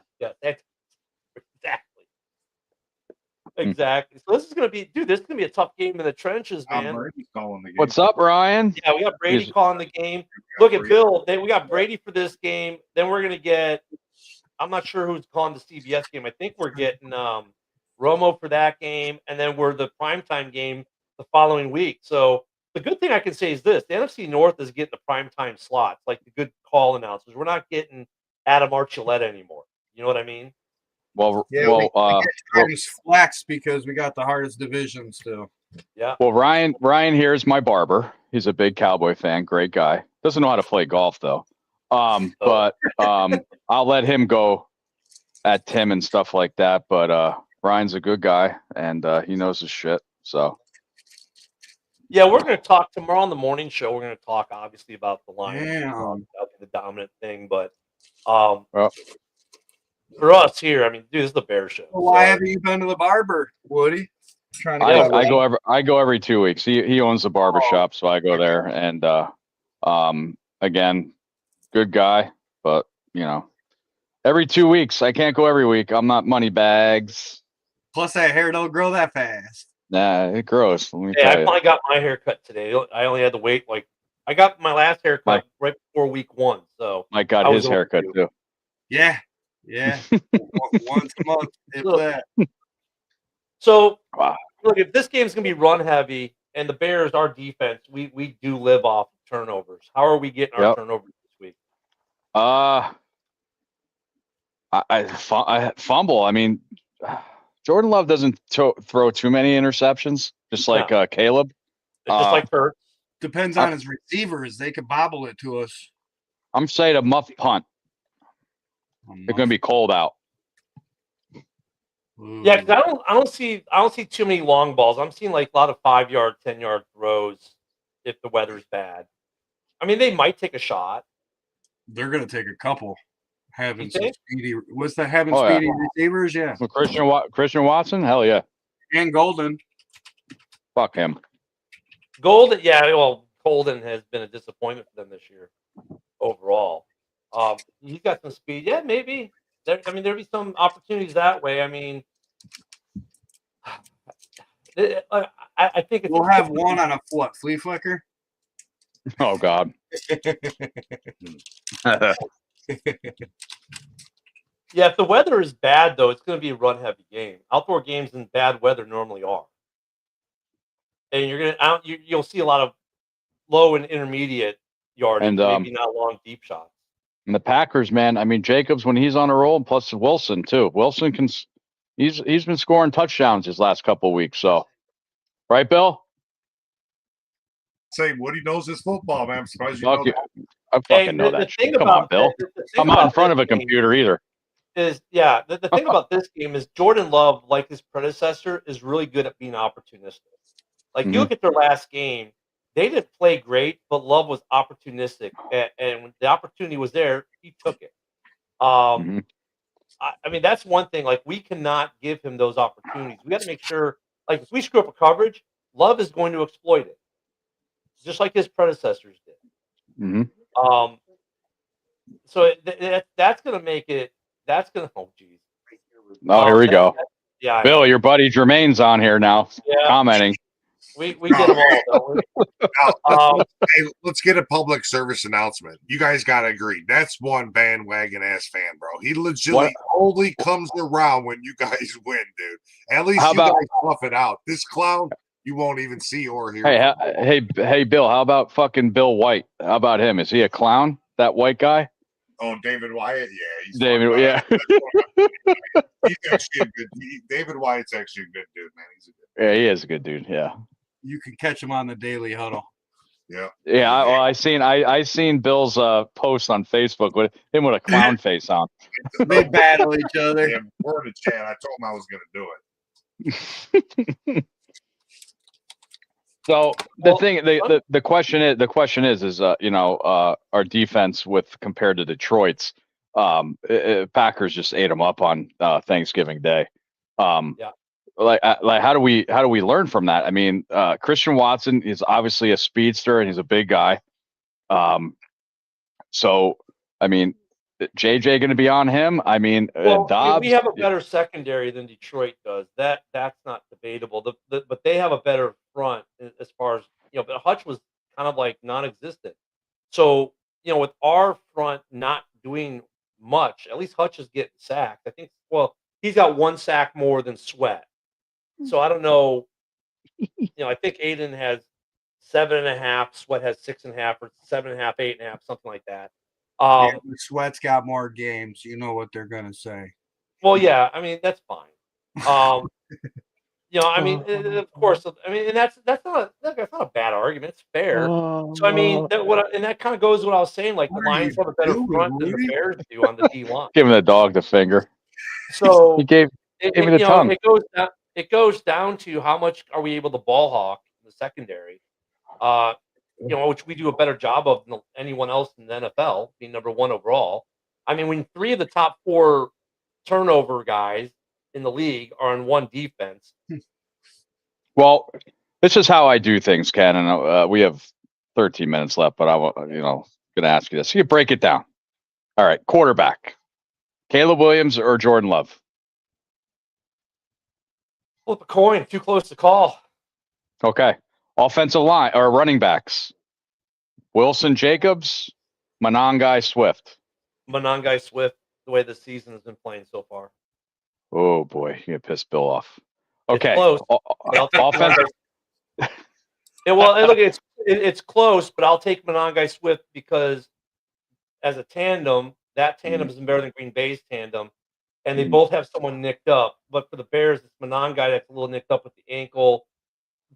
Exactly. So this is going to be, dude. This is going to be a tough game in the trenches, man. Brady's calling the game. What's up, Ryan? Yeah, we got Brady calling the game. Look at Bill. We got Brady for this game. Then we're going to get. I'm not sure who's calling the CBS game. I think we're getting Romo for that game, and then we're the primetime game the following week. So the good thing I can say is this: the NFC North is getting the primetime slots, like the good call announcers. We're not getting Adam Archuleta anymore. You know what I mean? Well, Yeah, we get times flex because we got the hardest division still. Yeah. Well, Ryan here is my barber. He's a big Cowboy fan. Great guy. Doesn't know how to play golf though. But I'll let him go at Tim and stuff like that. But Ryan's a good guy and he knows his shit. So Yeah, we're going to talk tomorrow on the morning show. We're going to talk obviously about the Lions, Damn. the dominant thing, but well, for us here, I mean, dude, this is the Bear show. Well, why so- haven't you been to the barber, Woody? Trying to I go every 2 weeks. He owns the barber shop, so I go there. And again, good guy, but you know, every 2 weeks. I can't go every week. I'm not money bags. Plus, that hair don't grow that fast. Nah, it grows. Let me Hey, I tell you. finally got my hair cut today. I only had to wait I got my last haircut right before week 1. So Mike got I his was haircut overdue. too. Yeah. Once a month, if that. So Wow. look, if this game's gonna be run heavy and the Bears, our defense, we do live off turnovers. How are we getting our Yep. turnovers this week? I fumble. I mean, Jordan Love doesn't throw too many interceptions, just like Caleb. It's just like Hurts. Depends on his receivers. They could bobble it to us. I'm saying a muff punt. It's gonna be cold out. Yeah, because I don't see too many long balls. I'm seeing like a lot of 5-yard, 10-yard throws if the weather's bad. I mean, they might take a shot. They're gonna take a couple. Having You some think? speedy. What's the having Oh, yeah. speedy receivers? Yeah. Well, Christian Watson, hell yeah, And Golden. fuck him. Golden, yeah, well, Golden has been a disappointment for them this year overall. He's got some speed. Yeah, maybe. There'll be some opportunities that way. I mean, I think it's We'll have one on a flea flicker. Oh God. Yeah, if the weather is bad though, it's going to be a run heavy game. Outdoor games in bad weather normally are, and you'll see a lot of low and intermediate yardage, And, maybe not long deep shots. And the Packers, man. I mean, Jacobs when he's on a roll, plus Wilson too. Wilson can. He's been scoring touchdowns his last couple of weeks. So, right, Bill? Say Woody knows his football, man. I'm surprised you Fuck know you. that. I fucking know that shit. Come on, Bill. I'm not in front of a computer either. The thing about this game is Jordan Love, like his predecessor, is really good at being opportunistic. Like you look at their last game, they didn't play great, but Love was opportunistic, and when the opportunity was there, he took it. I mean, that's one thing. Like we cannot give him those opportunities. We got to make sure, like if we screw up a coverage, Love is going to exploit it, just like his predecessors did. So that's gonna make it. That's gonna. Oh, geez. Oh, here we go. Yeah, I Bill, know. your buddy Jermaine's on here now, Yeah. commenting. We get them all, don't we? Now, let's get a public service announcement. You guys gotta agree. That's one bandwagon ass fan, bro. He legitimately only comes around when you guys win, dude. At least How you about- guys fluff it out. This clown, you won't even see or hear. Hey, Bill. How about fucking Bill White? How about him? Is he a clown? That white guy? Oh, David Wyatt, yeah, he's David, fun. yeah. He's actually a good. David Wyatt's actually a good dude, man. He's a good. Yeah, he is a good dude. Yeah. You can catch him on the Daily Huddle. Yeah. Yeah, I seen Bill's post on Facebook with him with a clown face on. They battle each other. Yeah, we're in the chat. I told him I was going to do it. So the question is our defense with compared to Detroit's, Packers just ate them up on Thanksgiving Day. Yeah. Like how do we learn from that? I mean, Christian Watson is obviously a speedster and he's a big guy. So I mean, JJ going to be on him? I mean, Dobbs. We have a better secondary than Detroit does. That's not debatable. But they have a better front as far as But Hutch was kind of like non-existent. So with our front not doing much, at least Hutch is getting sacked. I think. Well, he's got one sack more than Sweat. So I don't know. I think Aiden has 7.5. Sweat has 6.5 or 7.5, 8.5, something like that. Sweat's got more games. You know what they're gonna say. Well, yeah, I mean that's fine. I mean, of course, I mean, and that's not a bad argument. It's fair. So I mean, that kind of goes to what I was saying. Like the Lions have a better front than the Bears do on the D line. Giving the dog the finger. So he gave me the tongue. It goes down to how much are we able to ball hawk in the secondary. Which we do a better job of than anyone else in the NFL, being number 1 overall. I mean, when 3 of the top 4 turnover guys in the league are on one defense. Well, this is how I do things, Ken, and we have 13 minutes left, but I'm going to ask you this. You break it down. All right, quarterback, Caleb Williams or Jordan Love? Flip a coin. Too close to call. Okay. Offensive line or running backs, Wilson Jacobs, Monangai Swift. Monangai Swift, the way the season has been playing so far. Oh boy, you pissed Bill off. Okay, it's close. Offensive. Look, it's close, but I'll take Monangai Swift because as a tandem, that tandem is better than Green Bay's tandem, and they both have someone nicked up. But for the Bears, it's Monangai that's a little nicked up with the ankle,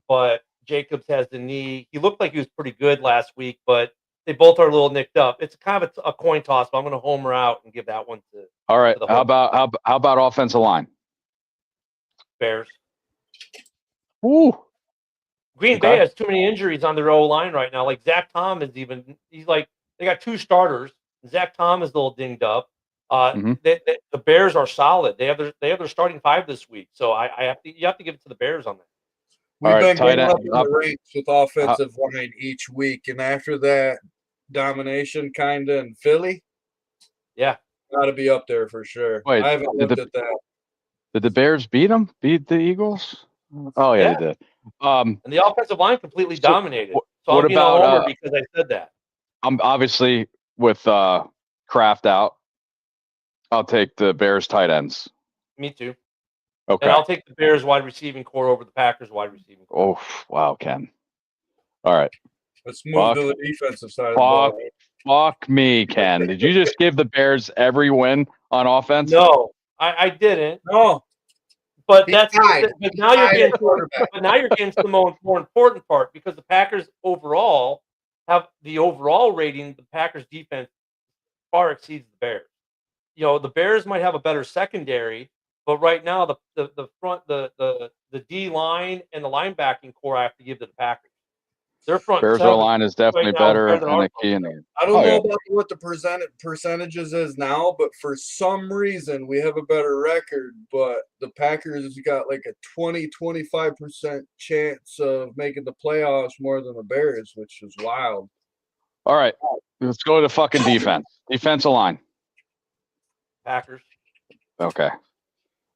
but Jacobs has the knee. He looked like he was pretty good last week, but they both are a little nicked up. It's kind of a coin toss, but I'm going to homer out and give that one to. All right. To how about offensive line? Bears. Ooh. Green Bay has too many injuries on their O line right now. Like Zach Tom is he's like they got 2 starters. Zach Tom is a little dinged up. The Bears are solid. They have their starting 5 this week. So you have to give it to the Bears on that. We've been going up in up. the ranks with offensive line each week, and after that domination, kinda in Philly, yeah, got to be up there for sure. Wait, I haven't looked at that. Did the Bears beat them? Beat the Eagles? Oh yeah, they did. And the offensive line completely dominated. So what I'm being a homer because I said that. I'm obviously with Kraft out. I'll take the Bears tight ends. Me too. Okay. And I'll take the Bears wide receiving core over the Packers wide receiving core. Oh, wow, Ken. All right. Let's move to the defensive side of the ball. Fuck me, Ken. Did you just give the Bears every win on offense? No, I didn't. No. But But now you're getting to the more important part because the Packers overall have the overall rating. The Packers defense far exceeds the Bears. The Bears might have a better secondary, but right now the front, the D line and the linebacking core, I have to give to the Packers. Their front Bears line is definitely better than and a key in there. I don't know about what the percentages is now, but for some reason we have a better record, but the Packers got like a 20-25% chance of making the playoffs more than the Bears, which is wild. All right. Let's go to fucking defense. Defensive line. Packers. Okay.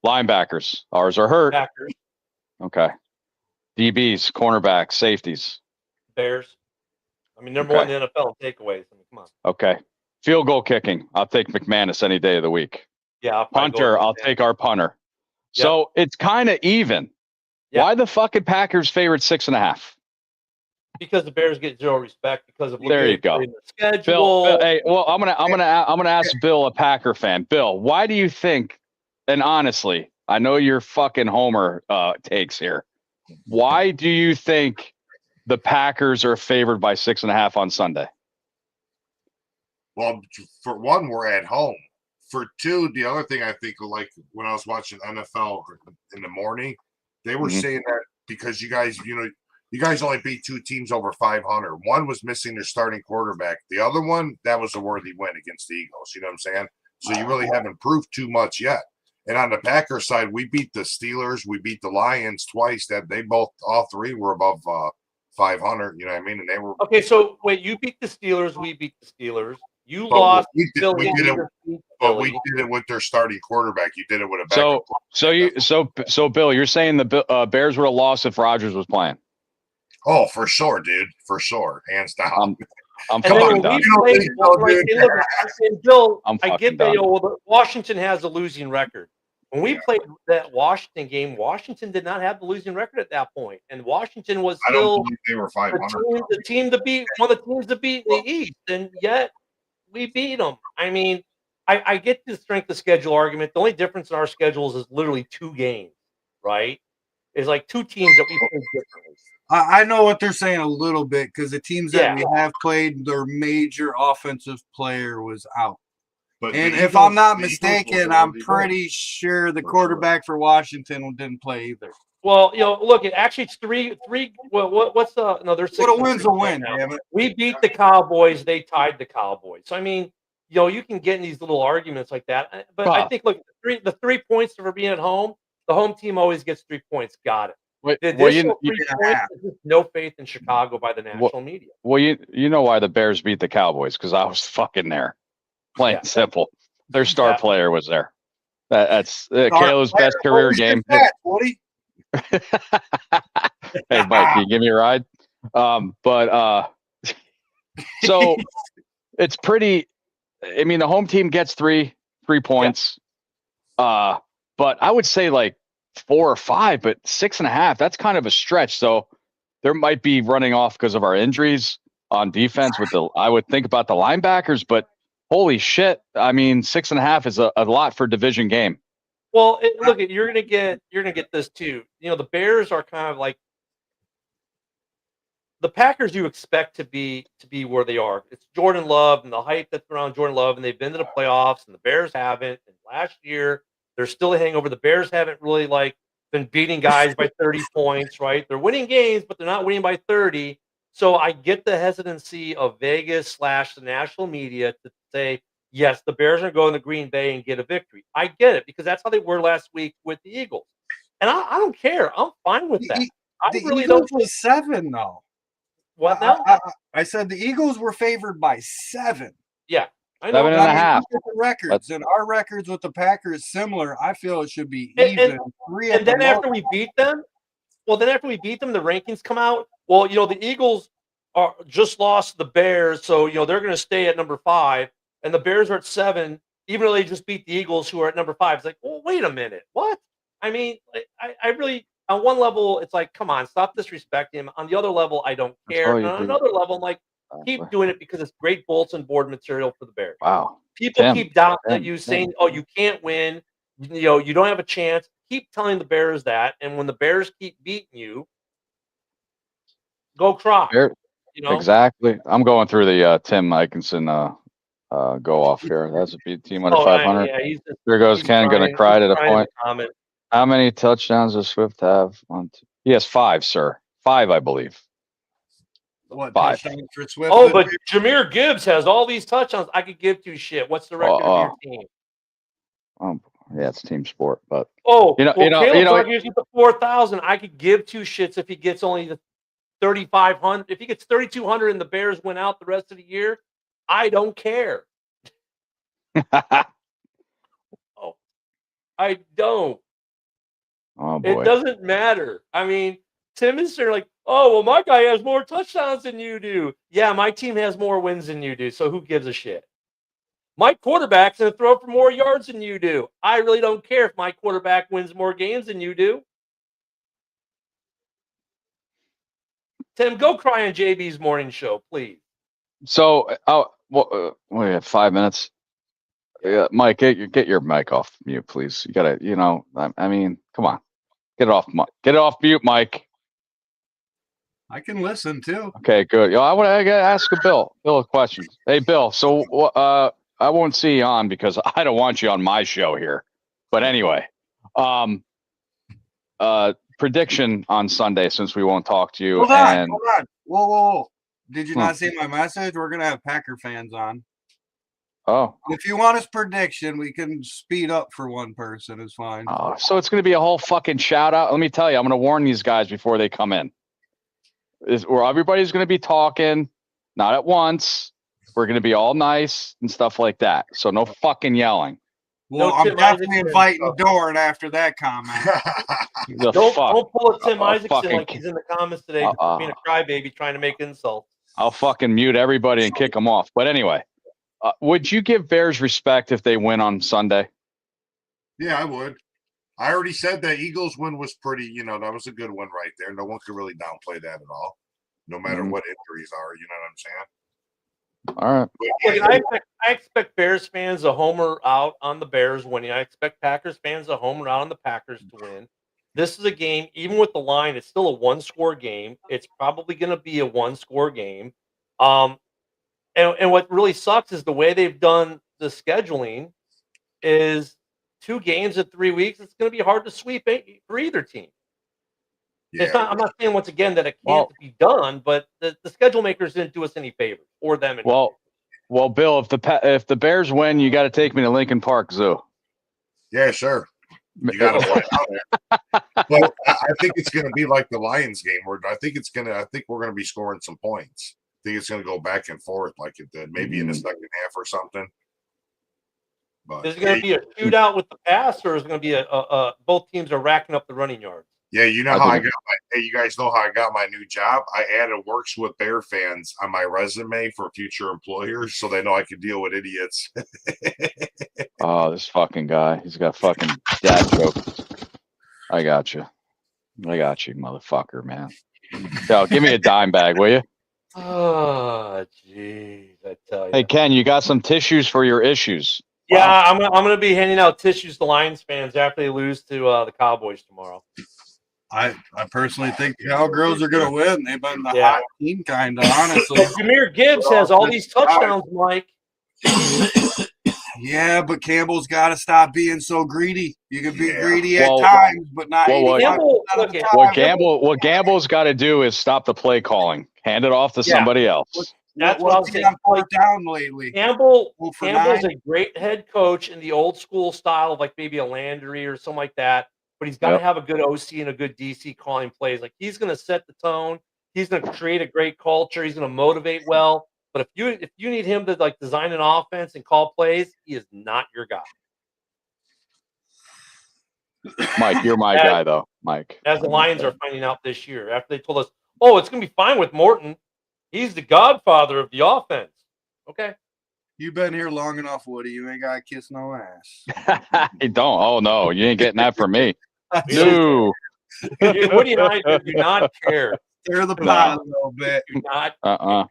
Linebackers. Ours are hurt. Packers. Okay. DBs, cornerbacks, safeties. Bears. I mean, number one in the NFL in takeaways. I mean, come on. Okay. Field goal kicking. I'll take McManus any day of the week. Yeah. Punter. I'll take our punter. Yep. So it's kind of even. Yep. Why the fucking Packers favored 6.5? Because the Bears get zero respect because of there you go. The schedule. Bill, hey, well, I'm gonna ask Bill, a Packer fan. Bill, why do you think? And honestly, I know your fucking homer takes here. Why do you think the Packers are favored by 6.5 on Sunday? Well, for one, we're at home. For two, the other thing I think, like when I was watching NFL in the morning, they were saying that because you guys only beat 2 teams over 500. One was missing their starting quarterback. The other one, that was a worthy win against the Eagles. You know what I'm saying? So you really haven't proved too much yet. And on the Packers side, we beat the Steelers, we beat the Lions twice. That they all three were above 500. You know what I mean? And they were okay. So wait, you beat the Steelers, we beat the Steelers. You lost. We did it with their starting quarterback. You did it with a backup. So Bill, you're saying the Bears would have lost if Rodgers was playing? Oh, for sure, dude. For sure, hands down. I'm fucking done. Bill, I get that. Washington has a losing record. When we played that Washington game, Washington did not have the losing record at that point, and Washington was still. I don't believe they were 500. The team to beat, one of the teams to beat in the East, and yet we beat them. I mean, I get the strength of schedule argument. The only difference in our schedules is literally 2 games, right? It's like 2 teams that we played differently. I know what they're saying a little bit because the teams that we have played, their major offensive player was out. But and if I'm not mistaken, I'm pretty sure the quarterback for Washington didn't play either. Well, look, it's 3. Well, what's the no? There's 6. What a win's a win, damn it. We beat the Cowboys. They tied the Cowboys. So I mean, you can get in these little arguments like that. But I think, look, the 3 points for being at home, the home team always gets 3 points. Got it. No faith in Chicago by the national media. Well, you know why the Bears beat the Cowboys, because I was fucking there. Plain simple. Their star player was there. That's Caleb's best career game. Hey, Mike, can you give me a ride? So it's pretty. I mean, the home team gets three points. But I would say like 4 or 5, but 6.5, that's kind of a stretch. So there might be running off because of our injuries on defense I would think about the linebackers, but holy shit. I mean, 6.5 is a lot for a division game. Well, look, you're gonna get this too. The Bears are kind of like the Packers you expect to be where they are. It's Jordan Love and the hype that's around Jordan Love, and they've been to the playoffs, and the Bears haven't. And last year, there's still a hangover. The Bears haven't really been beating guys by 30 points, right? They're winning games, but they're not winning by 30. So I get the hesitancy of Vegas / the national media to say, yes, the Bears are going to Green Bay and get a victory. I get it because that's how they were last week with the Eagles. And I don't care. I'm fine with that. The Eagles was 7, though. What now? I said the Eagles were favored by 7. Yeah. I know. 7.5. Records and our records with the Packers similar. I feel it should be even. And then after we beat them, the rankings come out. Well, the Eagles are just lost the Bears, so they're going to stay at number 5, and the Bears are at 7, even though they just beat the Eagles, who are at number 5. It's like, well, wait a minute, what? I mean, I really, on one level, it's like, come on, stop disrespecting him. On the other level, I don't care. And on another level, I'm like, keep doing it because it's great bulletin board material for the Bears. Wow. People keep doubting that you, saying, oh, you can't win. You don't have a chance. Keep telling the Bears that. And when the Bears keep beating you, go cry. Exactly. I'm going through the Tim Michelson go off here. That's a beat team under 500. Here goes Ken, going to cry to the point. How many touchdowns does Swift have? He has 5, sir. 5, I believe. What, 5 for Swift? Oh, but Jahmyr Gibbs has all these touchdowns. I could give 2 shit. What's the record of your team? Yeah, it's team sport, but Caleb's argues with the 4,000. I could give 2 shits if he gets only the 3,500. If he gets 3,200 and the Bears win out the rest of the year, I don't care. Oh, I don't. Oh boy. It doesn't matter. I mean, Tim is sort of like, oh, well, my guy has more touchdowns than you do. Yeah, my team has more wins than you do. So who gives a shit? My quarterback's going to throw for more yards than you do. I really don't care if my quarterback wins more games than you do. Tim, go cry on JB's morning show, please. So, we have 5 minutes. Yeah, Mike, get your mic off mute, please. You gotta, I mean, come on, get it off mute, Mike. I can listen too. Okay, good. I gotta ask Bill a question. Hey, Bill. So, I won't see you on because I don't want you on my show here. But anyway, prediction on Sunday since we won't talk to you. Hold on. Whoa. Did you not see my message? We're gonna have Packer fans on. Oh. If you want his prediction, we can speed up for one person. It's fine. Oh, so it's going to be a whole fucking shout out. Let me tell you, I'm going to warn these guys before they come in. Where everybody's going to be talking, not at once. We're going to be all nice and stuff like that. So no fucking yelling. Well, No, I'm definitely inviting Dorn after that comment. Don't pull a Tim Isaacson like he's in the comments today for being a crybaby trying to make insults. I'll fucking mute everybody and kick them off. But anyway. Would you give Bears respect if they win on Sunday? Yeah, I would. I already said that Eagles win was pretty, that was a good one right there. No one could really downplay that at all, no matter what injuries are. You know what I'm saying? All right. I expect Bears fans to homer out on the Bears winning. I expect Packers fans to homer out on the Packers to win. This is a game, even with the line, it's still a one-score game. It's probably going to be a one-score game. And what really sucks is the way they've done the scheduling is 2 games in 3 weeks. It's going to be hard to sweep for either team. Yeah. I'm not saying once again that it can't be done, but the schedule makers didn't do us any favors or them. Well, Bill, if the Bears win, you got to take me to Lincoln Park Zoo. Yeah, sure. You got to play out there. But I think it's going to be like the Lions game, where I think we're going to be scoring some points. I think it's going to go back and forth like it did, maybe in the second half or something. But is it going to be a shootout with the pass, or is it going to be a both teams are racking up the running yards? Yeah, you know how you guys know how I got my new job? I added works with Bear fans on my resume for future employers, so they know I can deal with idiots. Oh, this fucking guy. He's got fucking dad jokes. I got you, motherfucker, man. Yo, give me a dime bag, will you? Oh, jeez, I tell you. Hey, Ken, you got some tissues for your issues. Yeah, wow. I'm gonna be handing out tissues to Lions fans after they lose to the Cowboys tomorrow. I personally think the Cowgirls are gonna win. They've been the hot team, kind of, honestly. Jameer Gibbs has all these touchdowns, Mike. Yeah, but Campbell's got to stop being so greedy. You can be greedy at times, but not what Gamble's got to do is stop the play calling. Hand it off to somebody else. That's what I was saying. Down lately. Campbell's a great head coach in the old school style of like maybe a Landry or something like that. But he's got to have a good OC and a good DC calling plays. Like he's going to set the tone. He's going to create a great culture. He's going to motivate well. But if you need him to like design an offense and call plays, he is not your guy. Mike, you're my guy though, Mike. As the Lions are finding out this year, after they told us, "Oh, it's going to be fine with Morton. He's the godfather of the offense." Okay. You've been here long enough, Woody. You ain't got to kiss no ass. You don't. Oh no, you ain't getting that from me. No. Woody and I do not care. Stir the pot a little bit. Do not.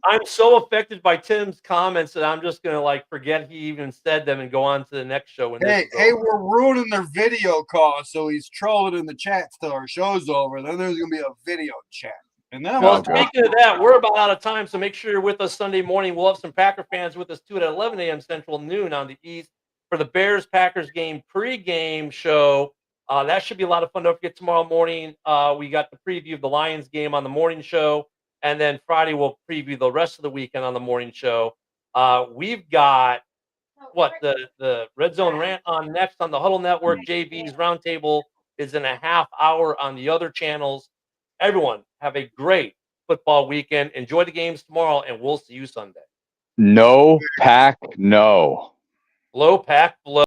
I'm so affected by Tim's comments that I'm just gonna like forget he even said them and go on to the next show. When hey, we're ruining their video call, so he's trolling in the chat till our show's over. Then there's gonna be a video chat. And then speaking of that, we're about out of time, so make sure you're with us Sunday morning. We'll have some Packer fans with us too at 11 a.m. Central, noon on the East for the Bears-Packers game pregame show. That should be a lot of fun. Don't forget tomorrow morning, we got the preview of the Lions game on the morning show. And then Friday, we'll preview the rest of the weekend on the morning show. We've got the Red Zone Rant on next on the Huddle Network. JV's Roundtable is in a half hour on the other channels. Everyone, have a great football weekend. Enjoy the games tomorrow, and we'll see you Sunday. No pack, no. Blow, pack, blow.